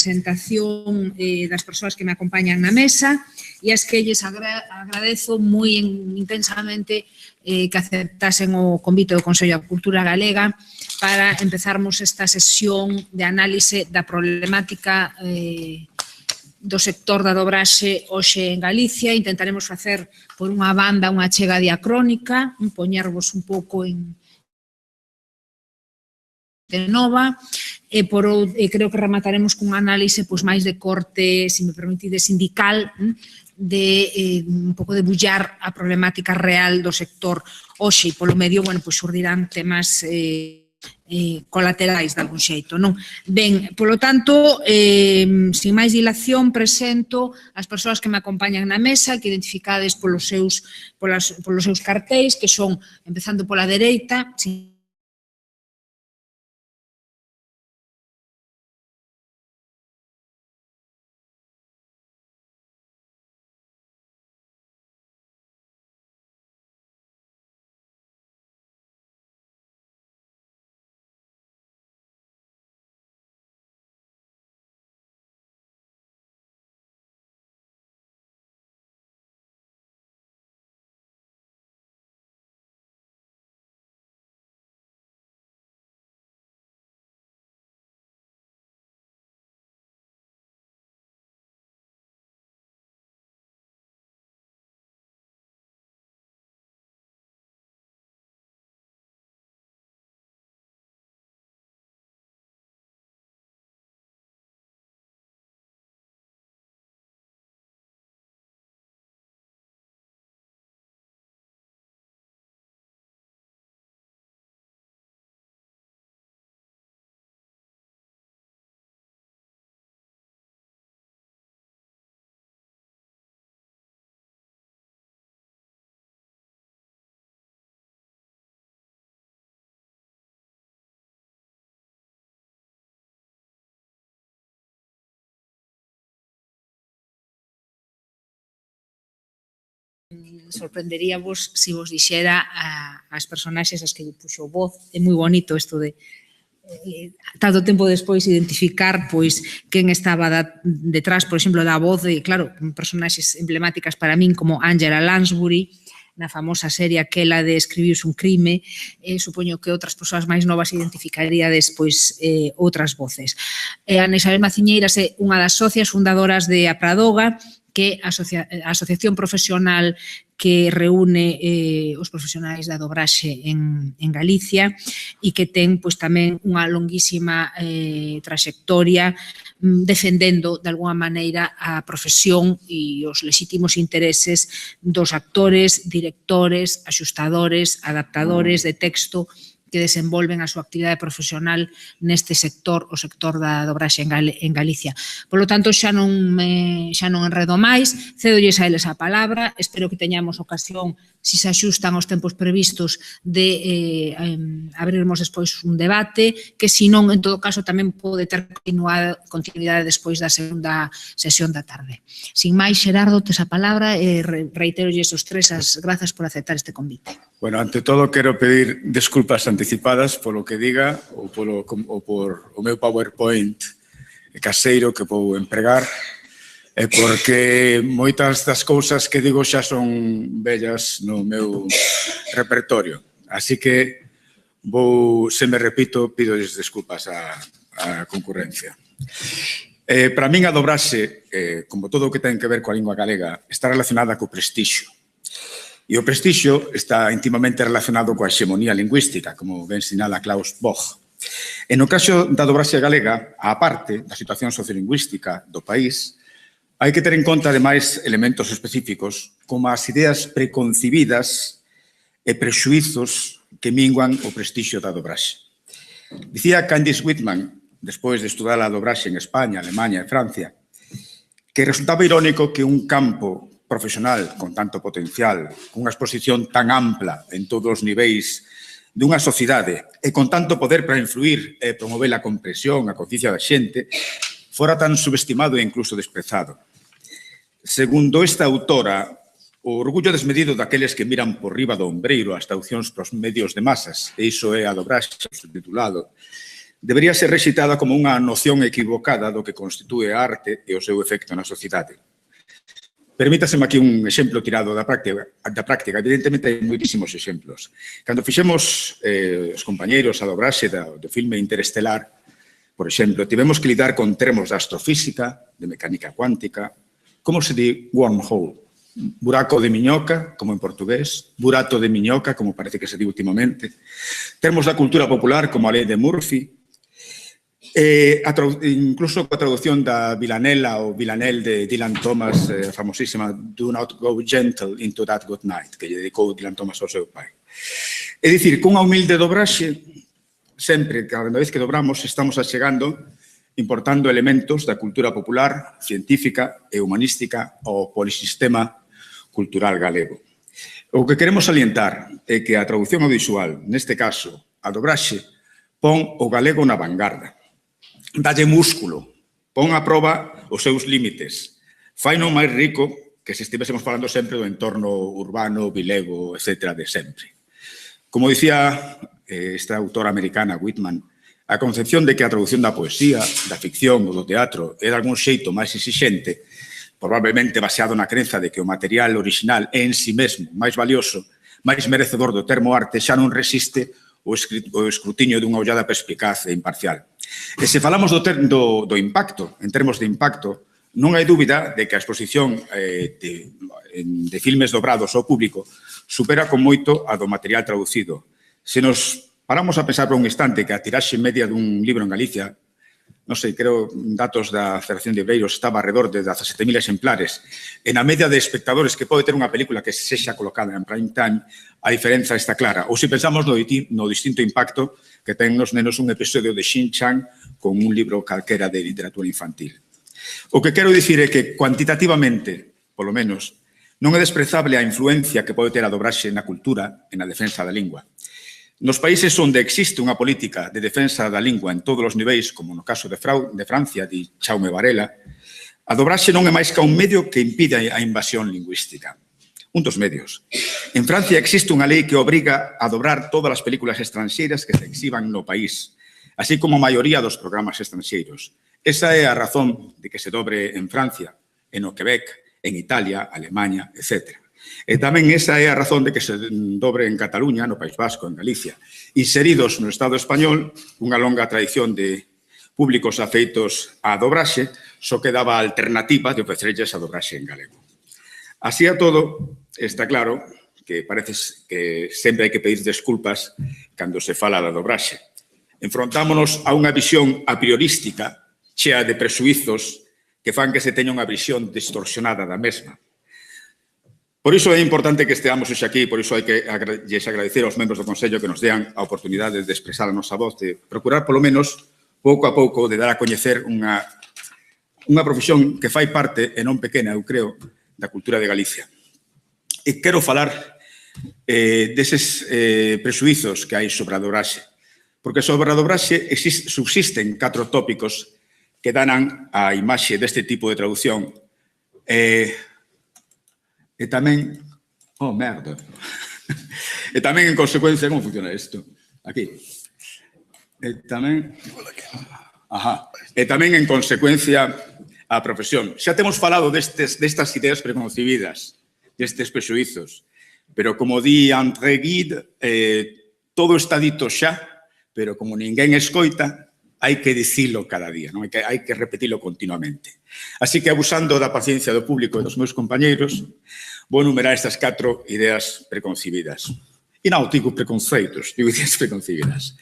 presentación das persoas que me acompañan na mesa e as que lles agradezo moi intensamente que aceptasen o convite do Consello da Cultura Galega para empezarmos esta sesión de análise da problemática do sector da dobraxe hoxe en Galicia. Intentaremos facer, por unha banda, unha achega diacrónica, poñervos un pouco de nova, e creo que remataremos cun análise máis de corte, se me permitide, sindical, de un pouco de bullar a problemática real do sector hoxe, e polo medio, xurdirán temas colaterais de algún xeito, non? Ben, polo tanto, sin máis dilación, presento as persoas que me acompañan na mesa, que identificades polos seus cartéis, que son, empezando pola dereita, sorprenderíavos se vos dixera as personaxes as que lle puxo voz. É moi bonito isto de tanto tempo despois identificar quen estaba detrás, por exemplo, da voz de, claro, personaxes emblemáticas para min como Angela Lansbury, na famosa serie aquela de Escribiuse un crime. Supoño que outras persoas máis novas identificaríades outras voces. Ana Isabel Maciñeiras é unha das socias fundadoras de A Pradoga, que é a asociación profesional que reúne os profesionais da dobraxe en Galicia e que ten tamén unha longuísima traxectoria defendendo, de alguma maneira, a profesión e os lexítimos intereses dos actores, directores, axustadores, adaptadores de texto que desenvolven a súa actividade profesional neste sector, o sector da dobraxe en Galicia. Por lo tanto, xa non enredo máis, cedolles a eles a palabra, espero que teñamos ocasión, se se axustan os tempos previstos, de abrirmos despois un debate, que se non, en todo caso, tamén pode ter continuidade despois da segunda sesión da tarde. Sin máis, Xerardo, tes a palabra e reiterolles os tres as grazas por aceptar este convite. Bueno, ante todo, quero pedir desculpas anticipadas polo que diga ou por o meu PowerPoint caseiro que vou empregar, porque moitas das cousas que digo xa son vellas no meu repertorio. Así que se me repito, pídolles desculpas á concurrencia. Para min a dobraxe, como todo o que ten que ver coa lingua galega, está relacionada co prestixio. E o prestixio está íntimamente relacionado coa hexemonía lingüística, como ben sinala Klaus Boch. E no caso da dobraxe galega, á parte da situación sociolingüística do país, hai que ter en conta, ademais, elementos específicos como as ideas preconcebidas e prexuizos que minguan o prestixio da dobraxe. Dicía Candice Whitman, despois de estudar a dobraxe en España, Alemanha e Francia, que resultaba irónico que un campo profesional con tanto potencial, cunha exposición tan ampla en todos os niveis dunha sociedade e con tanto poder para influir e promover a comprensión, a conciencia da xente, fora tan subestimado e incluso desprezado. Segundo esta autora, o orgullo desmedido daqueles que miran por riba do ombreiro as traducións pros medios de masas, e iso é a dobraxe, subtitulado, debería ser rexeitada como unha noción equivocada do que constitúe a arte e o seu efecto na sociedade. Permítaseme aquí un exemplo tirado da práctica. Evidentemente, hai moitísimos exemplos. Cando fixemos os compañeiros a dobraxe do filme Interestelar, por exemplo, tivemos que lidar con termos de astrofísica, de mecánica cuántica, como se di wormhole, buraco de miñoca, como en portugués, burato de miñoca, como parece que se di últimamente, termos da cultura popular, como a lei de Murphy, incluso coa traducción da Villanella ou Villanelle de Dylan Thomas, famosísima Do Not Go Gentle into That Good Night, que lle dedicou Dylan Thomas ao seu pai. É dicir, cunha humilde dobraxe, sempre, cada vez que dobramos, estamos achegando, importando elementos da cultura popular, científica e humanística ao polisistema cultural galego. O que queremos salientar é que a traducción audiovisual, neste caso, a dobraxe, pon o galego na vanguarda. Dalle músculo, pon a proba os seus límites, faino máis rico que se estivésemos falando sempre do entorno urbano, vilego, etc. de sempre. Como dicía esta autora americana, Whitman, a concepción de que a traducción da poesía, da ficción ou do teatro é de algún xeito máis exixente, probablemente baseado na crenza de que o material original é en si mesmo máis valioso, máis merecedor do termo arte, xa non resiste o escrutinio dunha ollada perspicaz e imparcial. E se falamos do impacto, en termos de impacto, non hai dúbida de que a exposición de filmes dobrados ao público supera con moito a do material traducido. Se nos paramos a pensar por un instante que a tiraxe media dun libro en Galicia, non sei, creo, datos da Federación de Libreiros, estaba alrededor de 17.000 exemplares. E na media de espectadores que pode ter unha película que sexa colocada en prime time, a diferenza está clara. Ou se pensamos no distinto impacto que ten nos nenos un episodio de Shin-Chan con un libro calquera de literatura infantil. O que quero dicir é que, cuantitativamente, polo menos, non é desprezable a influencia que pode ter a dobraxe na cultura e na defensa da lingua. Nos países onde existe unha política de defensa da lingua en todos os niveis, como no caso de Francia, di Jaume Varela, a dobraxe non é máis que un medio que impide a invasión lingüística. Un dos medios. En Francia existe unha lei que obriga a dobrar todas as películas estranxeiras que se exhiban no país, así como a maioría dos programas estranxeiros. Esa é a razón de que se dobre en Francia, en o Quebec, en Italia, Alemania, etc. E tamén esa é a razón de que se dobre en Cataluña, no País Vasco, en Galicia. Inseridos no Estado español, unha longa tradición de públicos afeitos á dobraxe, só quedaba a alternativa de ofrecerlles a dobraxe en galego. Así a todo, está claro que parece que sempre hai que pedir desculpas cando se fala da dobraxe. Enfrontámonos a unha visión a priorística, chea de presuizos que fan que se teña unha visión distorsionada da mesma. Por iso é importante que esteamos hoxe aquí, por iso hai que agradecer aos membros do Consello que nos dean a oportunidade de expresar a nosa voz, de procurar, polo menos, pouco a pouco, de dar a coñecer unha profesión que fai parte, e non pequena, eu creo, da cultura de Galicia. E quero falar deses presuizos que hai sobre a dobraxe, porque sobre a dobraxe subsisten 4 tópicos que danan a imaxe deste tipo de traducción. E tamén... Oh, merda. E tamén, en consecuencia... Como funciona isto? Aquí. E tamén... Ajá. E tamén, en consecuencia, a profesión. Xa temos falado destas ideas preconcebidas, destes prexuizos. Pero, como di André Gide, todo está dito xa, pero como ninguén escoita, hai que dicilo cada día, non? Hai que repetilo continuamente. Así que, abusando da paciencia do público e dos meus compañeiros, vou enumerar estas 4 ideas preconcebidas. E non digo preconceitos, digo ideas preconcebidas.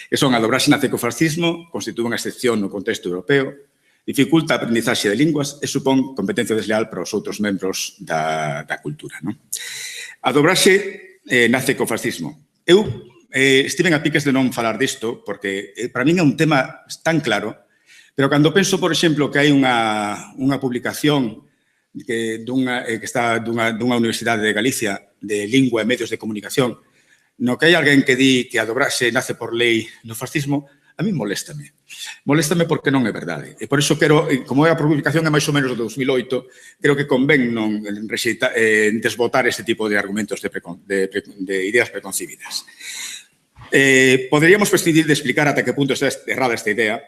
Que son a dobraxe nace co fascismo, constitúe unha excepción no contexto europeo, dificulta a aprendizaxe de linguas e supón competencia desleal para os outros membros da cultura. A dobraxe nace co fascismo. Eu estiven a piques de non falar disto, porque para min é un tema tan claro, pero cando penso, por exemplo, que hai unha publicación que está dunha universidade de Galicia de lingua e medios de comunicación, no que hai alguén que di que a dobraxe nace por lei no fascismo, a mí moléstame. Moléstame porque non é verdade. E por iso quero, como a publicación é máis ou menos do 2008, creo que convén non desbotar este tipo de argumentos de ideas preconcebidas. Poderíamos prescindir de explicar ata que punto está errada esta idea,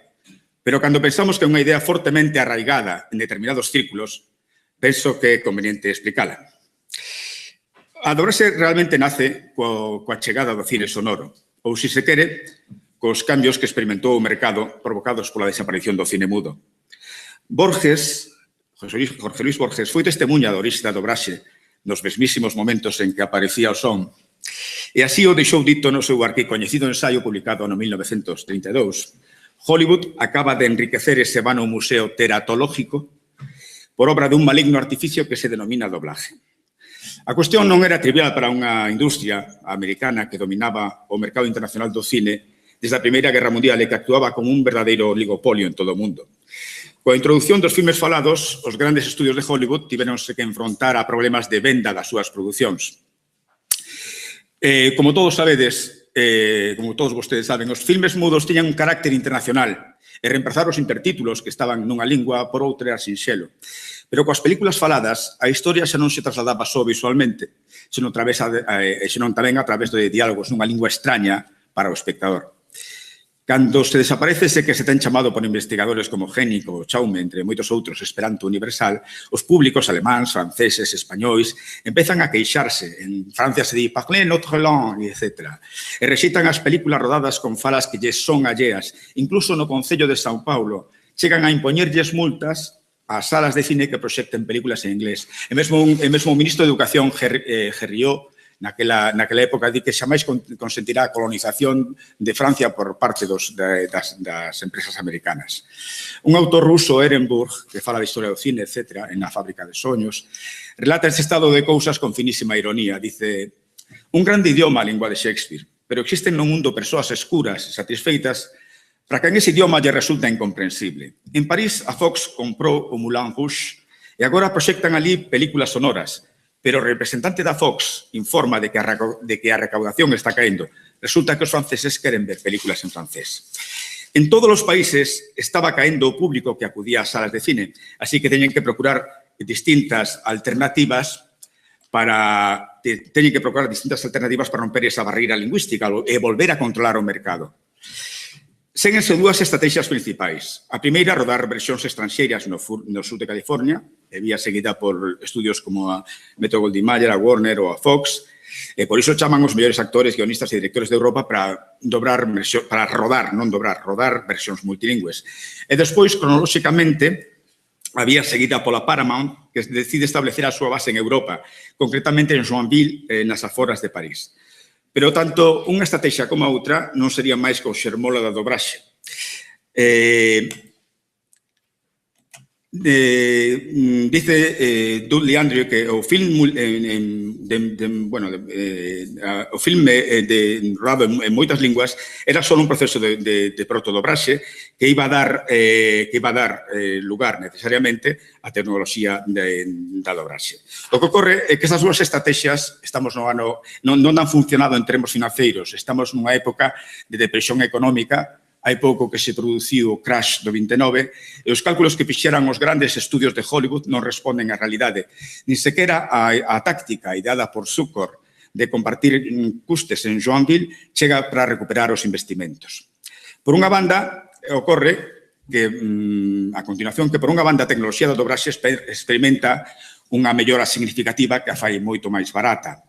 pero cando pensamos que é unha idea fortemente arraigada en determinados círculos, penso que é conveniente explicala. A dobraxe realmente nace coa chegada do cine sonoro, ou, se se quere, cos cambios que experimentou o mercado provocados pola desaparición do cine mudo. Jorge Luis Borges foi testemunha da orixe da dobraxe nos mesmísimos momentos en que aparecía o son, e así o deixou dito no seu arquicoñecido ensaio publicado no 1932. Hollywood acaba de enriquecer ese vano museo teratológico por obra dun maligno artificio que se denomina doblaje. A cuestión non era trivial para unha industria americana que dominaba o mercado internacional do cine desde a Primeira Guerra Mundial e que actuaba como un verdadeiro oligopolio en todo o mundo. Coa introducción dos filmes falados, os grandes estudios de Hollywood tiveronse que enfrontar a problemas de venda das súas producións. Como todos sabedes, como todos vostedes saben, os filmes mudos tiñan un carácter internacional e reemplazar os intertítulos que estaban nunha lingua por outra era sinxelo. Pero coas películas faladas, a historia xa non se trasladaba só visualmente, senón tamén a través de diálogos nunha lingua extraña para o espectador. Cando se desaparece ese que se ten chamado por investigadores como Génico, Chaume, entre moitos outros, Esperanto Universal, os públicos alemáns, franceses, españois, empezan a queixarse. En Francia se di «parlez notre langue», etc. E rexeitan as películas rodadas con falas que lles son alleas. Incluso no Concello de São Paulo chegan a impoñerlles multas ás salas de cine que proxecten películas en inglés. E mesmo o ministro de Educación, Herriot, naquela época, di que xamais consentirá a colonización de Francia por parte das empresas americanas. Un autor ruso, Ehrenburg, que fala da historia do cine, etc., en A fábrica de soños, relata ese estado de cousas con finísima ironía. Dice, un grande idioma a lingua de Shakespeare, pero existen no mundo persoas escuras e satisfeitas para que en ese idioma lle resulta incomprensible. En París, a Fox comprou o Moulin Rouge e agora proxectan ali películas sonoras, pero o representante da Fox informa de que a recaudación está caendo. Resulta que os franceses queren ver películas en francés. En todos os países estaba caendo o público que acudía ás salas de cine, así que teñen que procurar distintas alternativas para romper esa barreira lingüística e volver a controlar o mercado. Séguense dúas estrategias principais. A primeira, rodar versións estranxeiras no sur de California, e vía seguida por estudios como a Metro-Goldwyn-Mayer, a Warner ou a Fox, e por iso chaman os mellores actores, guionistas e directores de Europa para rodar versións multilingües. E despois, cronolóxicamente, a vía seguida pola Paramount, que decide establecer a súa base en Europa, concretamente en Joinville, nas aforas de París. Pero tanto unha estrategia como a outra non sería máis que o xermolo da dobraxe. Dice Dudley Andrew que o filme rodado en moitas linguas era só un proceso de protodobraxe que iba a dar lugar necesariamente á tecnoloxía da dobraxe. O que ocorre é que esas dúas estrategias non han funcionado en termos financeiros. Estamos nunha época de depresión económica. Hai pouco que se produciu o crash do 29 e os cálculos que fixeran os grandes estudios de Hollywood non responden á realidade. Ni sequera a táctica ideada por Zukor de compartir custes en Joinville chega para recuperar os investimentos. Por unha banda, ocorre que, a continuación, que por unha banda a tecnoloxía da dobraxe experimenta unha mellora significativa que a fai moito máis barata.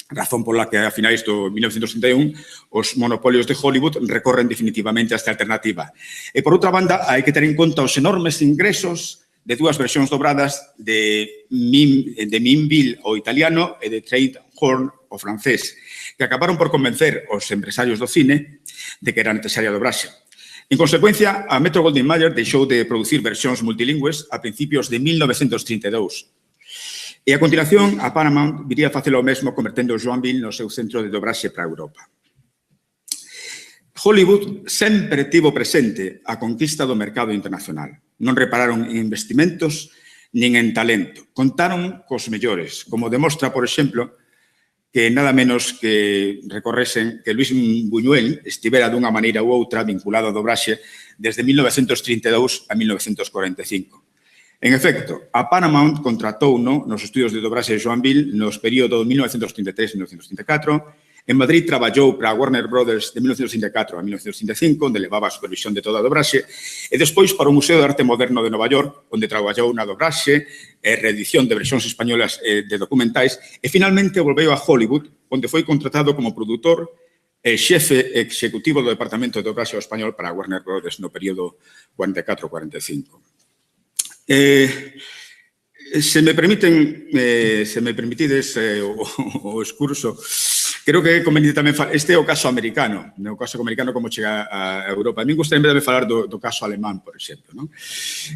Razón pola que a finais do 1931 os monopolios de Hollywood recorren definitivamente a esta alternativa. E por outra banda, hai que ter en conta os enormes ingresos de dúas versións dobradas de Minville o italiano e de Trade Horn o francés, que acabaron por convencer os empresarios do cine de que era necesaria a dobraxe. En consecuencia, a Metro-Goldwyn-Mayer deixou de producir versións multilingües a principios de 1932. E a continuación, a Paramount viría a facelo o mesmo convertendo Joinville no seu centro de dobraxe para Europa. Hollywood sempre tivo presente a conquista do mercado internacional. Non repararon en investimentos nin en talento. Contaron cos mellores, como demostra, por exemplo, que nada menos que recorresen que Luis Buñuel estivera dunha maneira ou outra vinculado ao dobraxe desde 1932 a 1945. En efecto, a Paramount contratouno nos estudios de dobraxe de Joinville nos períodos 1933-1934 En Madrid traballou para a Warner Brothers de 1964 a 1965, onde levaba a supervisión de toda a dobraxe, e despois para o Museo de Arte Moderno de Nova York, onde traballou na dobraxe e reedición de versións españolas de documentais, e finalmente volveu a Hollywood, onde foi contratado como produtor e xefe executivo do Departamento de Dobraxe ao Español para a Warner Brothers no período 44-45. Se me permitides o excurso, creo que é conveniente tamén falar, este é o caso americano, o caso americano como chega a Europa. A mí gustaría tamén falar do caso alemán, por exemplo. Non?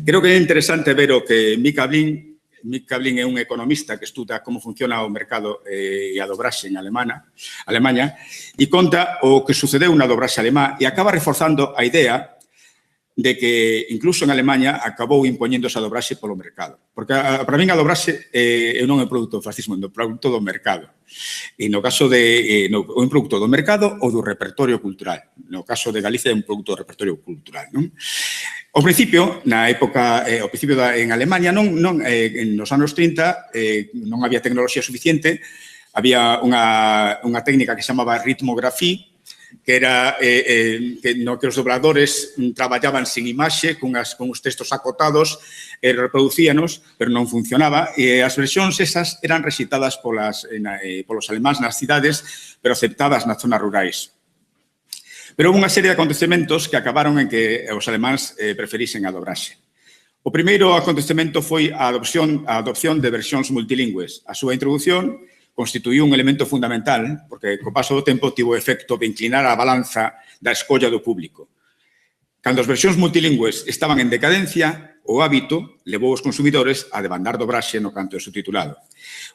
Creo que é interesante ver o que Mick Kablin é un economista que estuda como funciona o mercado e a dobraxe en Alemanha, e conta o que sucedeu na dobraxe alemá e acaba reforzando a idea de que incluso en Alemanha acabou impoñéndose a dobraxe polo mercado. Porque para min a dobraxe non é produto do fascismo, é un produto do mercado. E no caso de un produto do mercado ou do repertorio cultural. No caso de Galicia é un produto do repertorio cultural. Non? Ao principio, en Alemanha, nos anos 30, non había tecnoloxía suficiente, había unha técnica que se chamaba ritmografía, que era que os dobladores traballaban sin imaxe, con os textos acotados, reproducíanos, pero non funcionaba, e as versións esas eran recitadas polos alemáns nas cidades, pero aceptadas nas zonas rurais. Pero houve unha serie de acontecementos que acabaron en que os alemáns preferisen a dobraxe. O primeiro acontecemento foi a adopción de versións multilingües. A súa introdución constituíu un elemento fundamental, porque co paso do tempo tivo o efecto de inclinar a balanza da escolla do público. Cando as versións multilingües estaban en decadencia, o hábito levou os consumidores a demandar dobraxe no canto subtitulado.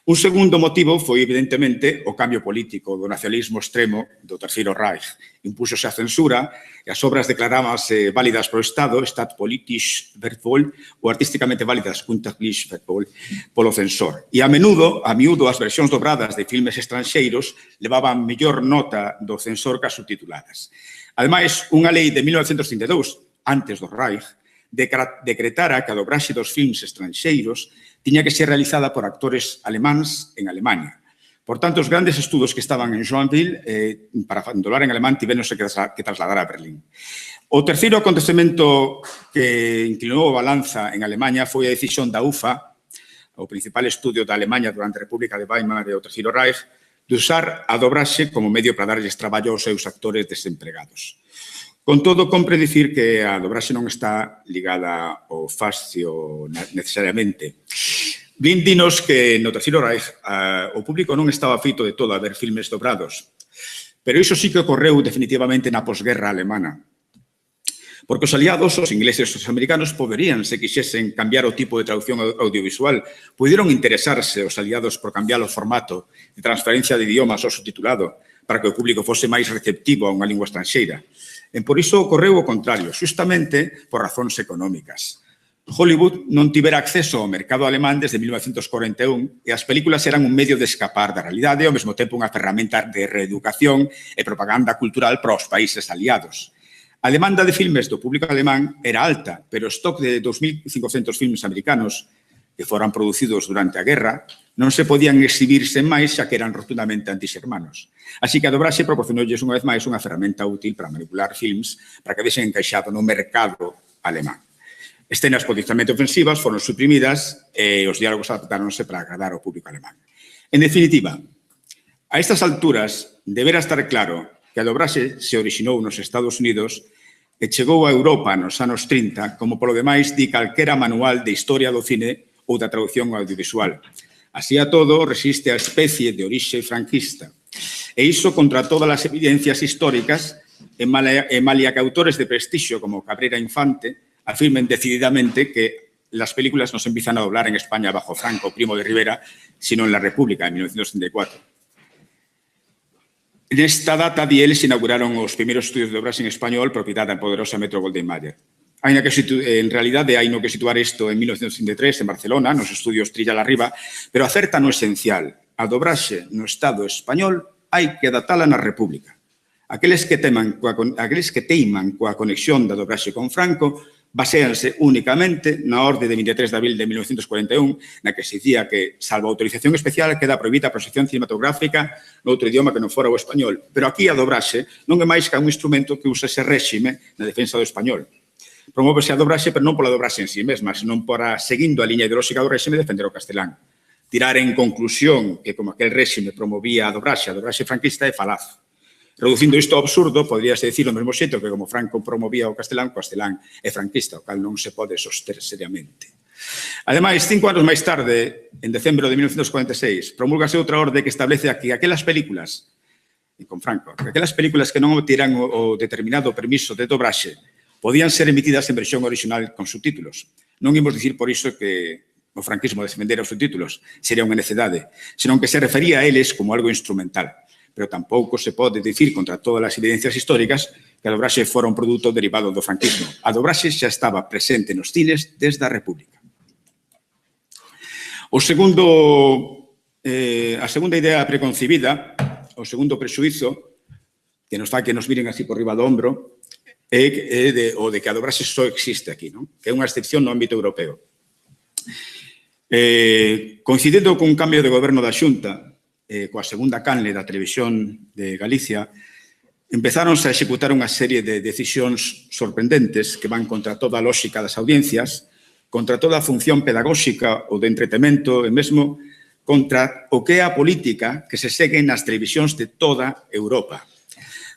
Un segundo motivo foi, evidentemente, o cambio político do nacionalismo extremo do Terceiro Reich. Impúxose a censura e as obras declarábanse válidas polo Estado, staatspolitisch wertvoll, ou artísticamente válidas, künstlerlich wertvoll, polo censor. E a miúdo, as versións dobradas de filmes estranxeiros levaban mellor nota do censor que as subtituladas. Ademais, unha lei de 1932, antes do Reich, decretara que a dobraxe dos filmes estranxeiros tiña que ser realizada por actores alemáns en Alemanha. Por tanto, os grandes estudos que estaban en Joinville para doblar en alemán tivéronse que trasladar a Berlín. O terceiro acontecemento que inclinou a balanza en Alemanha foi a decisión da UFA, o principal estudio da Alemanha durante a República de Weimar e o Terceiro Reich, de usar a dobraxe como medio para darlles traballo aos seus actores desempregados. Con todo, compre dicir que a dobraxe non está ligada ao fascio necesariamente. Blin dinos que no Terceiro Reich o público non estaba feito de todo a ver filmes dobrados, pero iso sí que ocorreu definitivamente na posguerra alemana. Porque os aliados, os ingleses e os americanos, poderían, se quixesen, cambiar o tipo de traducción audiovisual. Puderon interesarse os aliados por cambiar o formato de transferencia de idiomas ao subtitulado para que o público fose máis receptivo a unha lingua estranxeira. E por iso ocorreu o contrario, justamente por razóns económicas. Hollywood non tivera acceso ao mercado alemán desde 1941 e as películas eran un medio de escapar da realidade e ao mesmo tempo unha ferramenta de reeducación e propaganda cultural para os países aliados. A demanda de filmes do público alemán era alta, pero o stock de 2.500 filmes americanos que foran producidos durante a guerra non se podían exhibirse máis xa que eran rotundamente antixermanos. Así que a dobraxe proporcionoulles unha vez máis unha ferramenta útil para manipular films para que vesen encaixado no mercado alemán. Escenas potencialmente ofensivas foron suprimidas e os diálogos adaptáronse para agradar ao público alemán. En definitiva, a estas alturas debera estar claro que a dobraxe se orixinou nos Estados Unidos e chegou a Europa nos anos 30, como polo demais di calquera manual de historia do cine ou da traducción audiovisual. Así a todo, resiste a especie de orixe franquista. E iso contra todas as evidencias históricas e malia que autores de prestixio como Cabrera Infante afirmen decididamente que las películas no se empiezan a doblar en España bajo Franco, Primo de Rivera, sino en la República, en 1934. En esta data, di se inauguraron os primeiros estudios de doblaxe en español propiedade da poderosa Metro-Goldwyn-Mayer. En realidade, hai no que situar isto en 1963, en Barcelona, nos estudios Trilla Arriba, pero acerta no esencial. A dobraxe no Estado español hai que adaptala na República. Aqueles que teiman coa conexión da dobraxe con Franco baséanse únicamente na orde de 23 de abril de 1941, na que se dicía que, salvo autorización especial, queda prohibida a proxección cinematográfica noutro idioma que non fora o español. Pero aquí a dobraxe non é máis que un instrumento que usa ese réxime na defensa do español. Promóvese a dobraxe, pero non pola dobraxe en sí mesma, senón para, seguindo a liña ideolóxica do réxime, defender o castelán. Tirar en conclusión que, como aquel réxime promovía a dobraxe franquista é falaz. Reducindo isto ao absurdo, podríase dicir o mesmo xeito que como Franco promovía o castelán é franquista, o cal non se pode soster seriamente. Ademais, 5 anos máis tarde, en decembro de 1946, promulgase outra orde que establece que aquelas películas, e con Franco, que aquelas películas que non obtiran o determinado permiso de dobraxe podían ser emitidas en versión original con subtítulos. Non imos dicir por iso que o franquismo defendera os subtítulos sería unha necedade, senón que se refería a eles como algo instrumental. Pero tampouco se pode dicir contra todas as evidencias históricas que a dobraxe fora un produto derivado do franquismo. A dobraxe xa estaba presente nos cines desde a República. A segunda idea preconcibida, o segundo prexuízo, que nos fai que nos miren así por riba do ombro, é o de que a dobraxe só existe aquí, non? Que é unha excepción no ámbito europeo. Coincidendo cun cambio de goberno da Xunta, coa segunda canle da Televisión de Galicia, empezáronse a executar unha serie de decisións sorprendentes que van contra toda a lógica das audiencias, contra toda a función pedagóxica ou de entretemento e mesmo contra o que é a política que se segue nas televisións de toda Europa.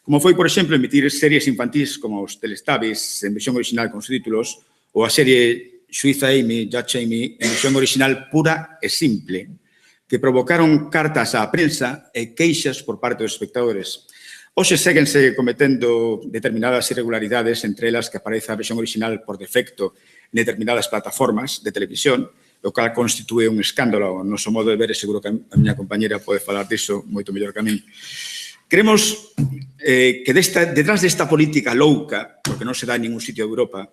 Como foi, por exemplo, emitir series infantís como os Teletubbies en versión original con subtítulos ou a serie Suiza Amy, Dutch Amy en versión original pura e simple, que provocaron cartas á prensa e queixas por parte dos espectadores. Hoxe séguense cometendo determinadas irregularidades, entre elas que aparece a versión original por defecto en determinadas plataformas de televisión, o cal constitúe un escándalo ao noso modo de ver, e seguro que a miña compañera pode falar diso moito mellor que a min. Creemos que detrás desta política louca, porque non se dá en ningún sitio de Europa,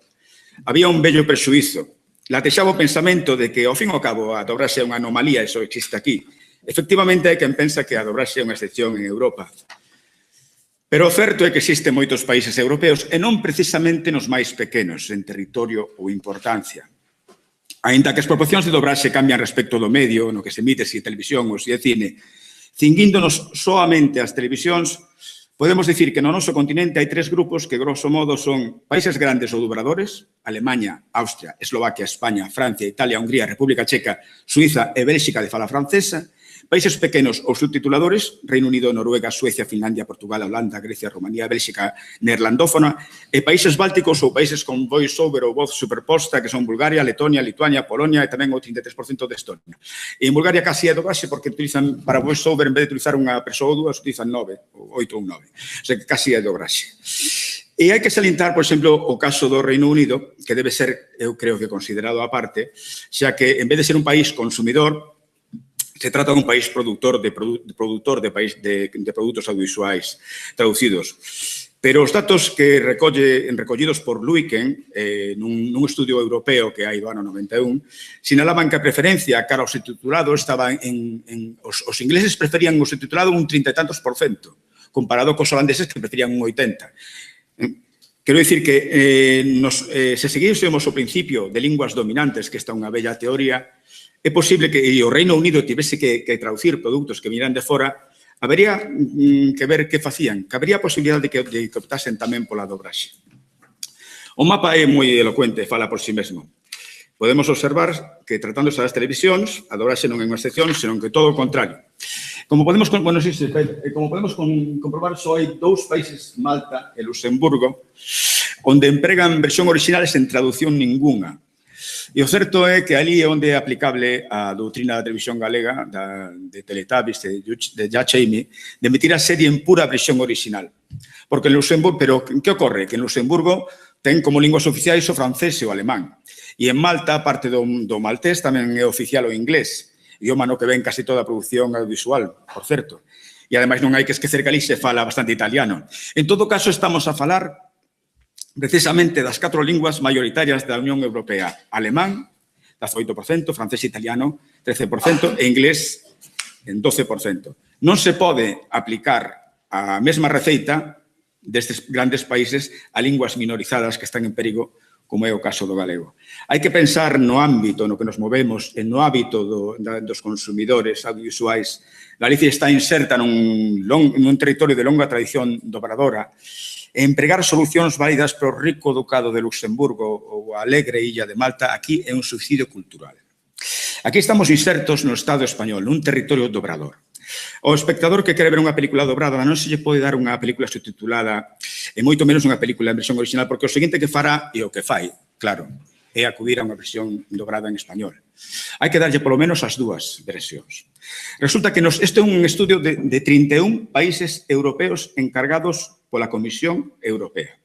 había un bello prexuízo. Latexaba o pensamento de que, ao fin e ao cabo, a dobraxe é unha anomalía, eso existe aquí. Efectivamente, hai quen pensa que a dobraxe é unha excepción en Europa. Pero o certo é que existen moitos países europeos e non precisamente nos máis pequenos, en territorio ou importancia. Aínda que as proporcións de dobraxe cambian respecto do medio, no que se emite, se é televisión ou se é cine, cinguíndonos soamente as televisións, podemos dicir que no noso continente hai 3 grupos que, grosso modo, son países grandes ou dobradores, Alemanha, Austria, Eslovaquia, España, Francia, Italia, Hungría, República Checa, Suiza e Bélxica de fala francesa, países pequenos ou subtituladores, Reino Unido, Noruega, Suecia, Finlandia, Portugal, Holanda, Grecia, Rumanía, Bélxica, neerlandófona, e países bálticos ou países con voice-over ou voz superposta, que son Bulgaria, Letonia, Lituania, Polonia e tamén o 33% de Estonia. E en Bulgaria casi é dobraxe porque utilizan para voice-over, en vez de utilizar unha persoa ou dúas, utilizan 9, ou 8 ou 9. O sea, que casi é dobraxe. E hai que salientar, por exemplo, o caso do Reino Unido, que debe ser, eu creo que considerado aparte, xa que en vez de ser un país consumidor, se trata dun país produtor de produtos audiovisuais traducidos. Pero os datos que recollidos por Luiken, nun estudio europeo que hai do ano 91, sinalaban que a preferencia cara ao subtitulado estaba os ingleses preferían o subtitulado un 30 e tantos %, comparado cos holandeses que preferían un 80%. Quero dicir que se seguísemos o principio de linguas dominantes, que esta é unha bella teoría, é posible que o Reino Unido tivese que traducir produtos que vinieran de fora, habería que ver que facían, que habería a posibilidade de que optasen tamén pola dobraxe. O mapa é moi elocuente, fala por si mesmo. Podemos observar que, tratándose das televisións, a dobraxe non é unha excepción, senón que todo o contrario. Como podemos comprobar, só hai 2 países, Malta e Luxemburgo, onde empregan versión original sen traducción ninguna. E o certo é que ali é onde é aplicable a doutrina da televisión galega, de Teletubbies, de Dutch Amy, de emitir a serie en pura versión original. Porque en Luxemburgo, pero que ocorre? Que en Luxemburgo ten como linguas oficiais o francés e o alemán. E en Malta, parte do maltés, tamén é oficial o inglés, idioma no que ven casi toda a produción audiovisual, por certo. E ademais non hai que esquecer que ali se fala bastante italiano. En todo caso, estamos a falar precisamente das 4 linguas maioritarias da Unión Europea. Alemán, 18%, francés e italiano, 13%, e inglés, en 12%. Non se pode aplicar a mesma receita destes grandes países a linguas minorizadas que están en perigo como é o caso do galego. Hai que pensar no ámbito no que nos movemos e no hábito dos consumidores audiovisuais. Galicia está inserta nun territorio de longa tradición dobradora e empregar solucións válidas para o rico ducado de Luxemburgo ou a alegre illa de Malta aquí é un suicidio cultural. Aquí estamos insertos no Estado español, nun territorio dobrador. O espectador que quere ver unha película dobrada non se lle pode dar unha película subtitulada e moito menos unha película en versión original, porque o seguinte que fará e o que fai, claro, é acudir a unha versión dobrada en español. Hai que darlle polo menos as dúas versións. Resulta que este é un estudio de 31 países europeos encargados pola Comisión Europea.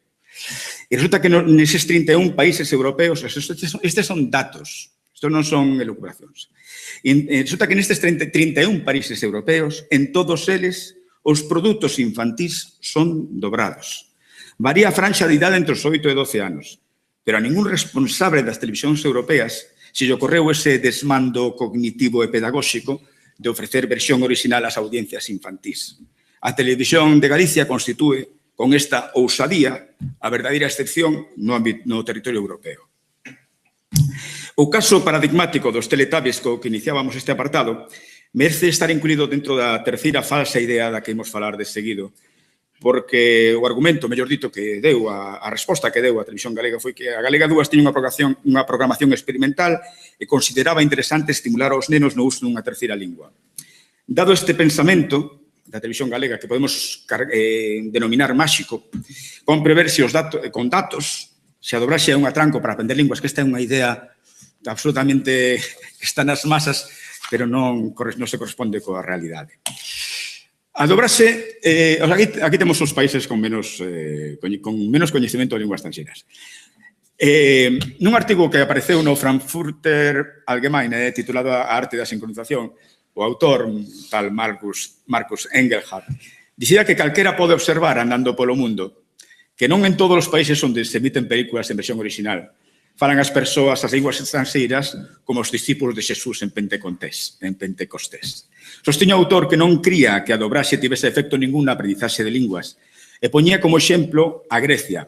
E resulta que neses 31 países europeos, estes son datos, isto non son elucubracións. Resulta que nestes 31 países europeos, en todos eles, os produtos infantís son dobrados. Varía a franxa de idade entre os 8 e 12 anos, pero a ningún responsable das televisións europeas se lle ocorreu ese desmando cognitivo e pedagóxico de ofrecer versión original ás audiencias infantís. A televisión de Galicia constitúe, con esta ousadía, a verdadeira excepción no territorio europeo. O caso paradigmático dos Teletubbies co que iniciábamos este apartado merece estar incluído dentro da terceira falsa idea da que imos falar de seguido, porque o argumento, mellor dito, que deu, a resposta que deu a Televisión Galega foi que a Galega 2 tiña unha programación experimental e consideraba interesante estimular aos nenos no uso dunha terceira lingua. Dado este pensamento da Televisión Galega, que podemos denominar máxico, compre ver se con datos se a dobraxe é un atranco para aprender linguas, que esta é unha idea absolutamente que está nas masas, pero non se corresponde coa realidade. A dobraxe, aquí temos os países con menos coñecemento de linguas estranxeiras. Nun artigo que apareceu no Frankfurter Allgemeine, titulado A arte da sincronización, o autor, tal Markus Engelhardt, dicía que calquera pode observar andando polo mundo que non en todos os países onde se emiten películas en versión original falan as persoas as linguas estranxeiras como os discípulos de Xesús en Pentecostés. Sostiño o autor que non cría que a dobraxe tivese efecto ningún na aprendizaxe de linguas e poñía como exemplo a Grecia.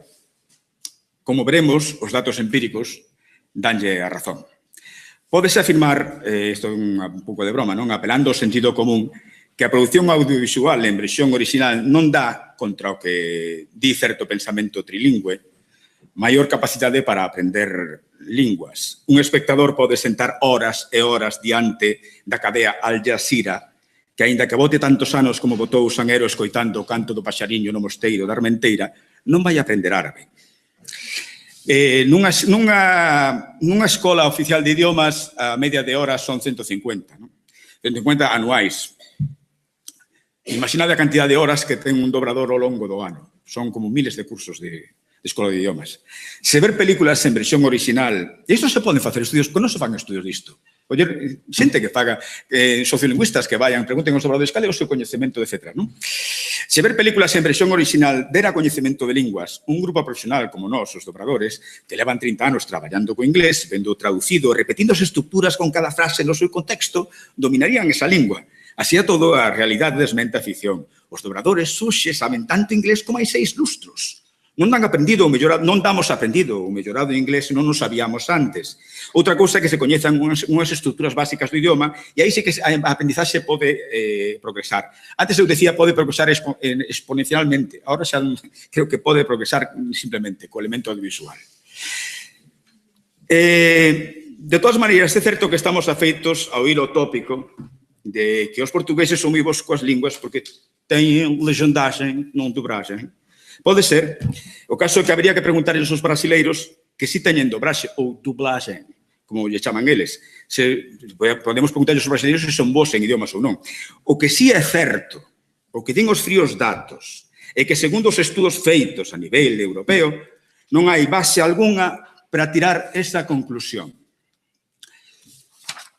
Como veremos, os datos empíricos danlle a razón. Pódese afirmar, isto é un pouco de broma, non, apelando ao sentido común, que a produción audiovisual en versión original non dá contra o que di certo pensamento trilingüe, maior capacidade para aprender linguas. Un espectador pode sentar horas e horas diante da cadea Al Jazeera, que, aínda que bote tantos anos como botou o Sanero escoitando o canto do paxariño no mosteiro da Armenteira, non vai aprender árabe. Nunha escola oficial de idiomas, a media de horas son 150, 150 anuais. Imaginade a cantidad de horas que ten un dobrador ao longo do ano. Son como miles de cursos de escola de idiomas. Se ver películas en versión original, e isto se poden facer estudios, pero non se fan estudios disto. Oye, xente que faga sociolingüistas que vayan, pregunten aos dobradores cal é o seu coñecemento, etc. Se ver películas en versión original dera coñecemento de linguas, un grupo profesional como nós, os dobradores, que levan 30 anos traballando co inglés, vendo traducido, repetindo as estructuras con cada frase no seu contexto, dominarían esa lingua. Así a todo, a realidade desmenta a ficción. Os dobradores hoxe saben tanto inglés como hai 6 lustros. Non damos aprendido o mellorado inglés, non nos sabíamos antes. Outra cousa é que se coñezan unhas estruturas básicas do idioma e aí sí que a aprendizaxe pode progresar. Antes eu decía pode progresar exponencialmente, agora xa creo que pode progresar simplemente co elemento audiovisual. De todas maneiras, é certo que estamos afeitos ao hilo tópico de que os portugueses son moi bons coas linguas porque teñen legendaxe, non dobraxe. Pode ser. O caso é que habría que preguntar aos brasileiros que si teñen dobraxe ou dublaxe, como lle chaman eles. Podemos preguntar aos brasileiros se son bons en idiomas ou non. O que si é certo, o que din os fríos datos, é que segundo os estudos feitos a nivel europeo, non hai base algunha para tirar esa conclusión.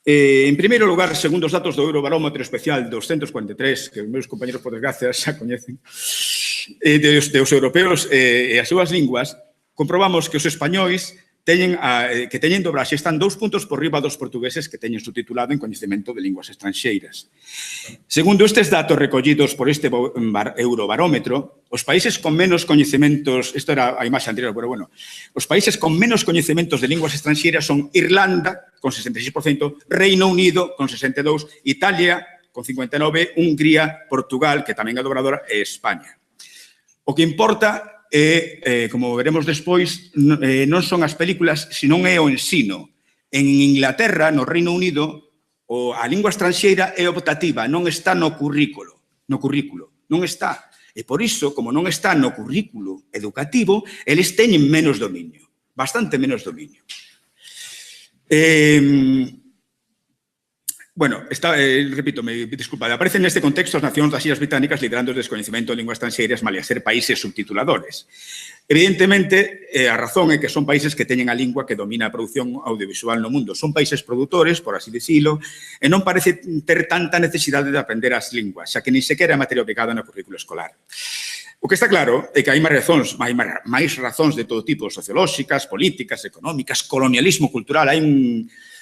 En primeiro lugar, segundo os datos do Eurobarómetro Especial 243, que os meus compañeros, por desgracia, xa coñecen, dos europeos e as súas linguas, comprobamos que os españois que teñen dobraxe, están 2 puntos por riba dos portugueses que teñen subtitulado en coñecemento de linguas estranxeiras. Segundo estes datos recollidos por este Eurobarómetro, os países con menos coñecementos, isto era a imaxe anterior, pero bueno, os países con menos coñecementos de linguas estranxeiras son Irlanda, con 66%, Reino Unido, con 62%, Italia, con 59%, Hungría, Portugal, que tamén é dobradora, e España. O que importa como veremos despois, non son as películas, senón é o ensino. En Inglaterra, no Reino Unido, a lingua estranxeira é optativa, non está no currículo, non está. E por iso, como non está no currículo educativo, eles teñen menos dominio, bastante menos dominio. Bueno, repito, disculpa, aparecen neste contexto as nacións das Illas Británicas liderando o descoñecemento de linguas estranxeiras malia ser países subtituladores. Evidentemente, a razón é que son países que teñen a lingua que domina a produción audiovisual no mundo. Son países produtores, por así dicilo, e non parece ter tanta necesidade de aprender as linguas, xa que nin sequera é materia obrigada no currículo escolar. O que está claro é que hai máis razóns de todo tipo, sociolóxicas, políticas, económicas, colonialismo cultural.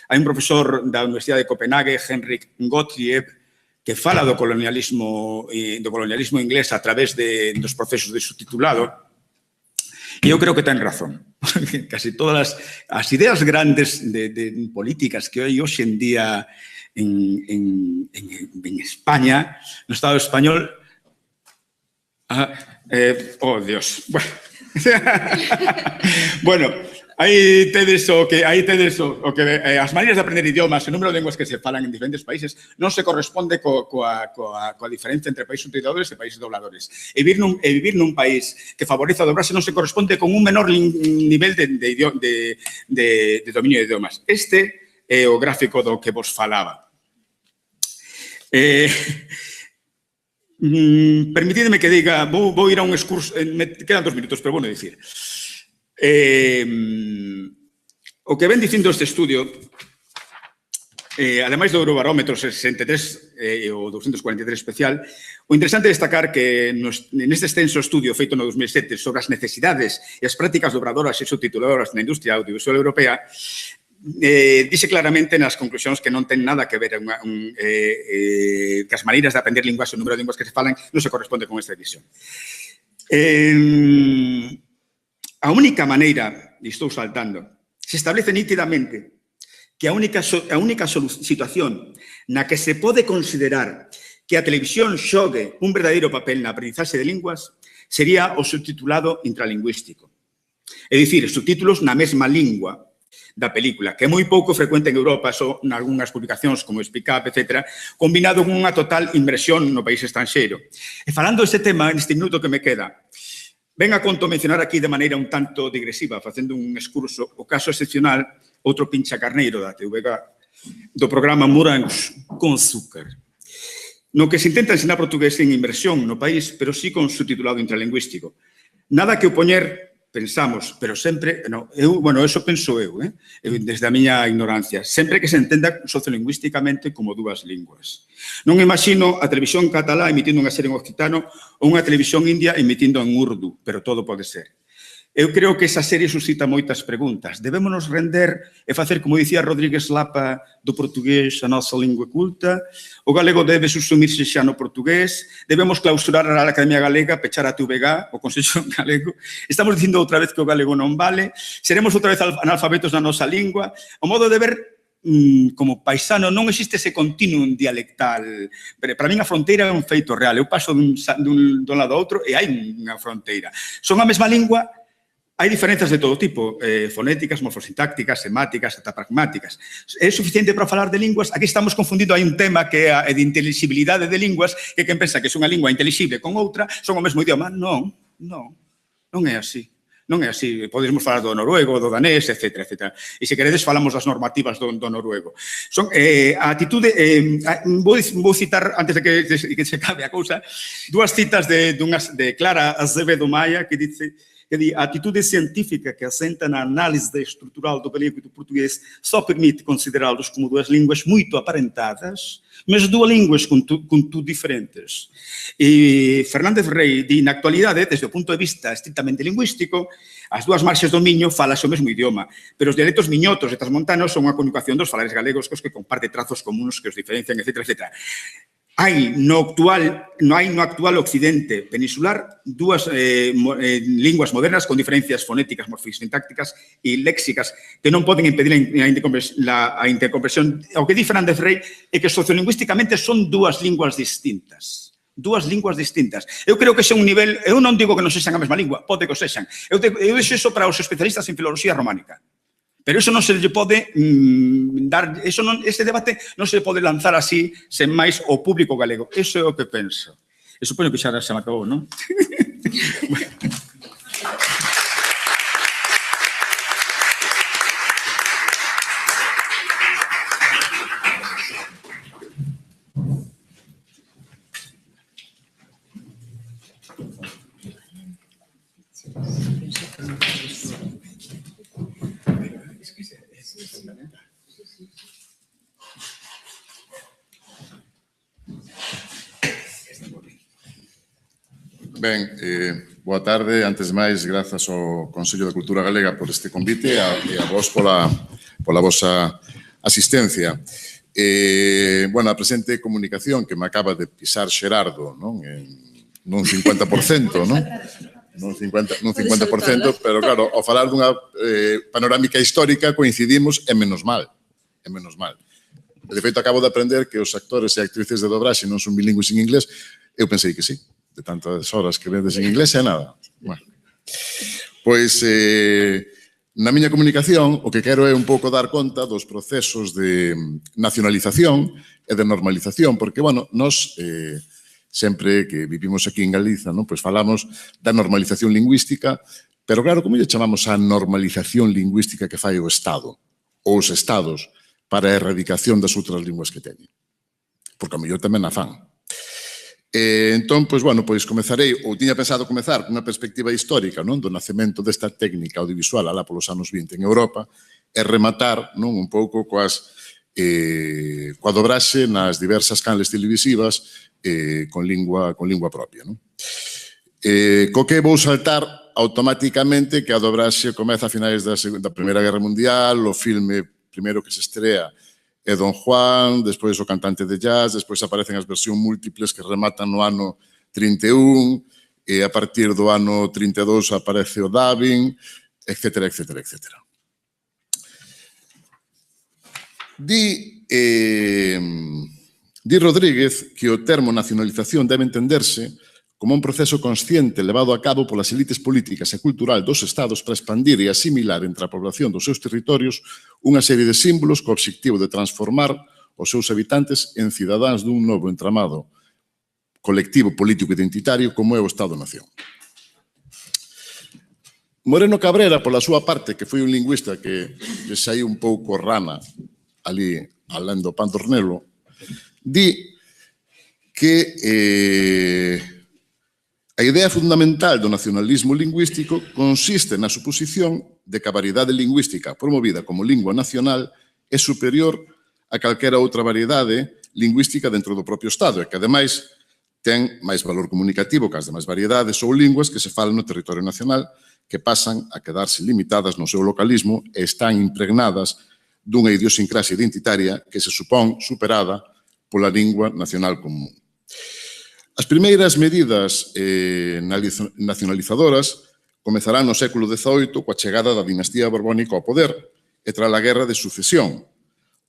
Hai un profesor da Universidade de Copenhague, Henrik Gottlieb, que fala do colonialismo inglés a través dos procesos de subtitulado, e eu creo que ten razón. Casi todas as ideas grandes de políticas que hai hoxe en día en España, no Estado español, oh, Dios. Bueno, aí tedes o que as maneiras de aprender idiomas, o número de lenguas que se falan en diferentes países non se corresponde coa diferencia entre países subtituladores e países dobladores. E vivir nun país que favorece a dobrarse non se corresponde con un menor nivel de dominio de idiomas. Este é o gráfico do que vos falaba. Permitidme que diga, vou ir a un excurso, me quedan 2 minutos, pero bueno dicir. O que ven dicindo este estudio, ademais do Eurobarómetro 63 e o 243 especial, o interesante é destacar que neste extenso estudio feito no 2007 sobre as necesidades e as prácticas dobradoras e subtituladoras na industria audiovisual europea, dice claramente nas conclusións que non ten nada que ver que as maneiras de aprender linguas e o número de linguas que se falan non se corresponde con esta visión. A única maneira, e estou saltando, se establece nítidamente que a única situación na que se pode considerar que a televisión xogue un verdadeiro papel na aprendizaxe de linguas sería o subtitulado intralingüístico. É dicir, subtítulos na mesma lingua da película, que é moi pouco frecuente en Europa, só en algunhas publicacións como Speak Up, etc., combinado con unha total inmersión no país estranxeiro. E falando deste tema, neste minuto que me queda, ven a conto mencionar aquí de maneira un tanto digresiva, facendo un excurso, o caso excepcional, outro pincha carneiro da TVG, do programa Morangos con Azúcar, no que se intenta ensinar portugués en inmersión no país, pero sí con subtitulado intralingüístico. Nada que opoñer, pensamos, pero sempre, eso penso eu, desde a miña ignorancia, sempre que se entenda sociolingüísticamente como 2 linguas. Non imagino a televisión catalá emitindo unha serie en occitano ou unha televisión india emitindo en urdu, pero todo pode ser. Eu creo que esa serie suscita moitas preguntas. Debémonos render e facer, como dicía Rodríguez Lapa, do portugués a nosa lingua culta? O galego debe subsumirse xa no portugués? Debemos clausurar a Academia Galega, pechar a TVG, o Consello Galego? Estamos dicindo outra vez que o galego non vale? Seremos outra vez analfabetos na nosa lingua? O modo de ver como paisano non existe ese continuum dialectal. Para min a fronteira é un feito real. Eu paso dun lado a outro e hai unha fronteira. Son a mesma lingua. Hai diferenzas de todo tipo, fonéticas, morfosintácticas, semáticas, ata pragmáticas. É suficiente para falar de linguas? Aquí estamos confundindo, hai un tema que é de intelixibilidade de linguas, que quen pensa que é unha lingua intelixible con outra, son o mesmo idioma. Non é así. Non é así. Podemos falar do noruego, do danés, etc. E se queredes falamos das normativas do noruego. A atitude, vou citar, antes de que se acabe a cousa, 2 citas de Clara Azevedo Maia, que dice: que di, a atitude científica que assenta na análise estrutural do galego e do português só permite considerá-los como duas línguas muito aparentadas, mas duas línguas contudo diferentes. E Fernández Rey di, na actualidade, desde o punto de vista estritamente lingüístico, as dúas marxes do Miño falase o mesmo idioma, pero os dialectos miñotos e transmontanos son unha conjugación dos falares galegos cos que comparte trazos comuns que os diferencian, etc. etc. Hai no actual occidente peninsular dúas linguas modernas con diferencias fonéticas, morfosintácticas e léxicas que non poden impedir a interconversión. O que di Fernández Rey é que sociolingüísticamente son dúas linguas distintas. Dúas linguas distintas. Eu creo que ese é un nivel, eu non digo que non sexan a mesma lingua, pode que o sexan. Eu deixo eso para os especialistas en filoloxía románica. Pero eso non se lle pode dar, ese debate non se pode lanzar así, sen máis, ao público galego. Eso é o que penso. E supoño que xa me acabou, non? Ben, boa tarde. Antes de máis, grazas ao Consello da Cultura Galega por este convite e a vos pola vosa asistencia. Bueno, a presente comunicación que me acaba de pisar Xerardo, non? Nun 50%, non? Nun 50%, pero claro, ao falar dunha panorámica histórica coincidimos e menos mal. E menos mal. De feito, acabo de aprender que os actores e actrices de dobraxe non son bilingües en inglés. Eu pensei que sí. De tantas horas que vedes en inglés é nada. Bueno, pois, na miña comunicación, o que quero é un pouco dar conta dos procesos de nacionalización e de normalización, porque, bueno, nós sempre que vivimos aquí en Galiza, non, pois falamos da normalización lingüística, pero claro, como lle chamamos a normalización lingüística que fai o Estado ou os Estados para a erradicación das outras linguas que teñen? Porque a mellor tamén a fan. Entón, pois, bueno, pois comezarei, ou tiña pensado comezar cunha perspectiva histórica, non, do nacemento desta técnica audiovisual alá polos anos 20 en Europa e rematar, non, un pouco coa dobraxe nas diversas canles televisivas con lingua propia, non? Co que vou saltar automáticamente que a dobraxe comeza a finais da Primeira Guerra Mundial, o filme primeiro que se estrea é Don Juan, despois o cantante de jazz, despois aparecen as versións múltiples que rematan no ano 31, e a partir do ano 32 aparece o dubbing, etc. Di Rodríguez que o termo nacionalización debe entenderse como un proceso consciente levado a cabo polas elites políticas e cultural dos estados para expandir e asimilar entre a población dos seus territorios unha serie de símbolos co obxectivo de transformar os seus habitantes en cidadáns dun novo entramado colectivo político identitario como é o Estado-Nación. Moreno Cabrera, pola súa parte, que foi un lingüista que saiu un pouco rana ali alén do Pan Tornelo, di que a idea fundamental do nacionalismo lingüístico consiste na suposición de que a variedade lingüística promovida como lingua nacional é superior a calquera outra variedade lingüística dentro do propio Estado e que, ademais, ten máis valor comunicativo que as demais variedades ou linguas que se falan no territorio nacional que pasan a quedarse limitadas no seu localismo e están impregnadas dunha idiosincrasia identitaria que se supón superada pola lingua nacional común. As primeiras medidas nacionalizadoras comezarán no século XVIII coa chegada da dinastía borbónica ao poder e tras a Guerra de Sucesión,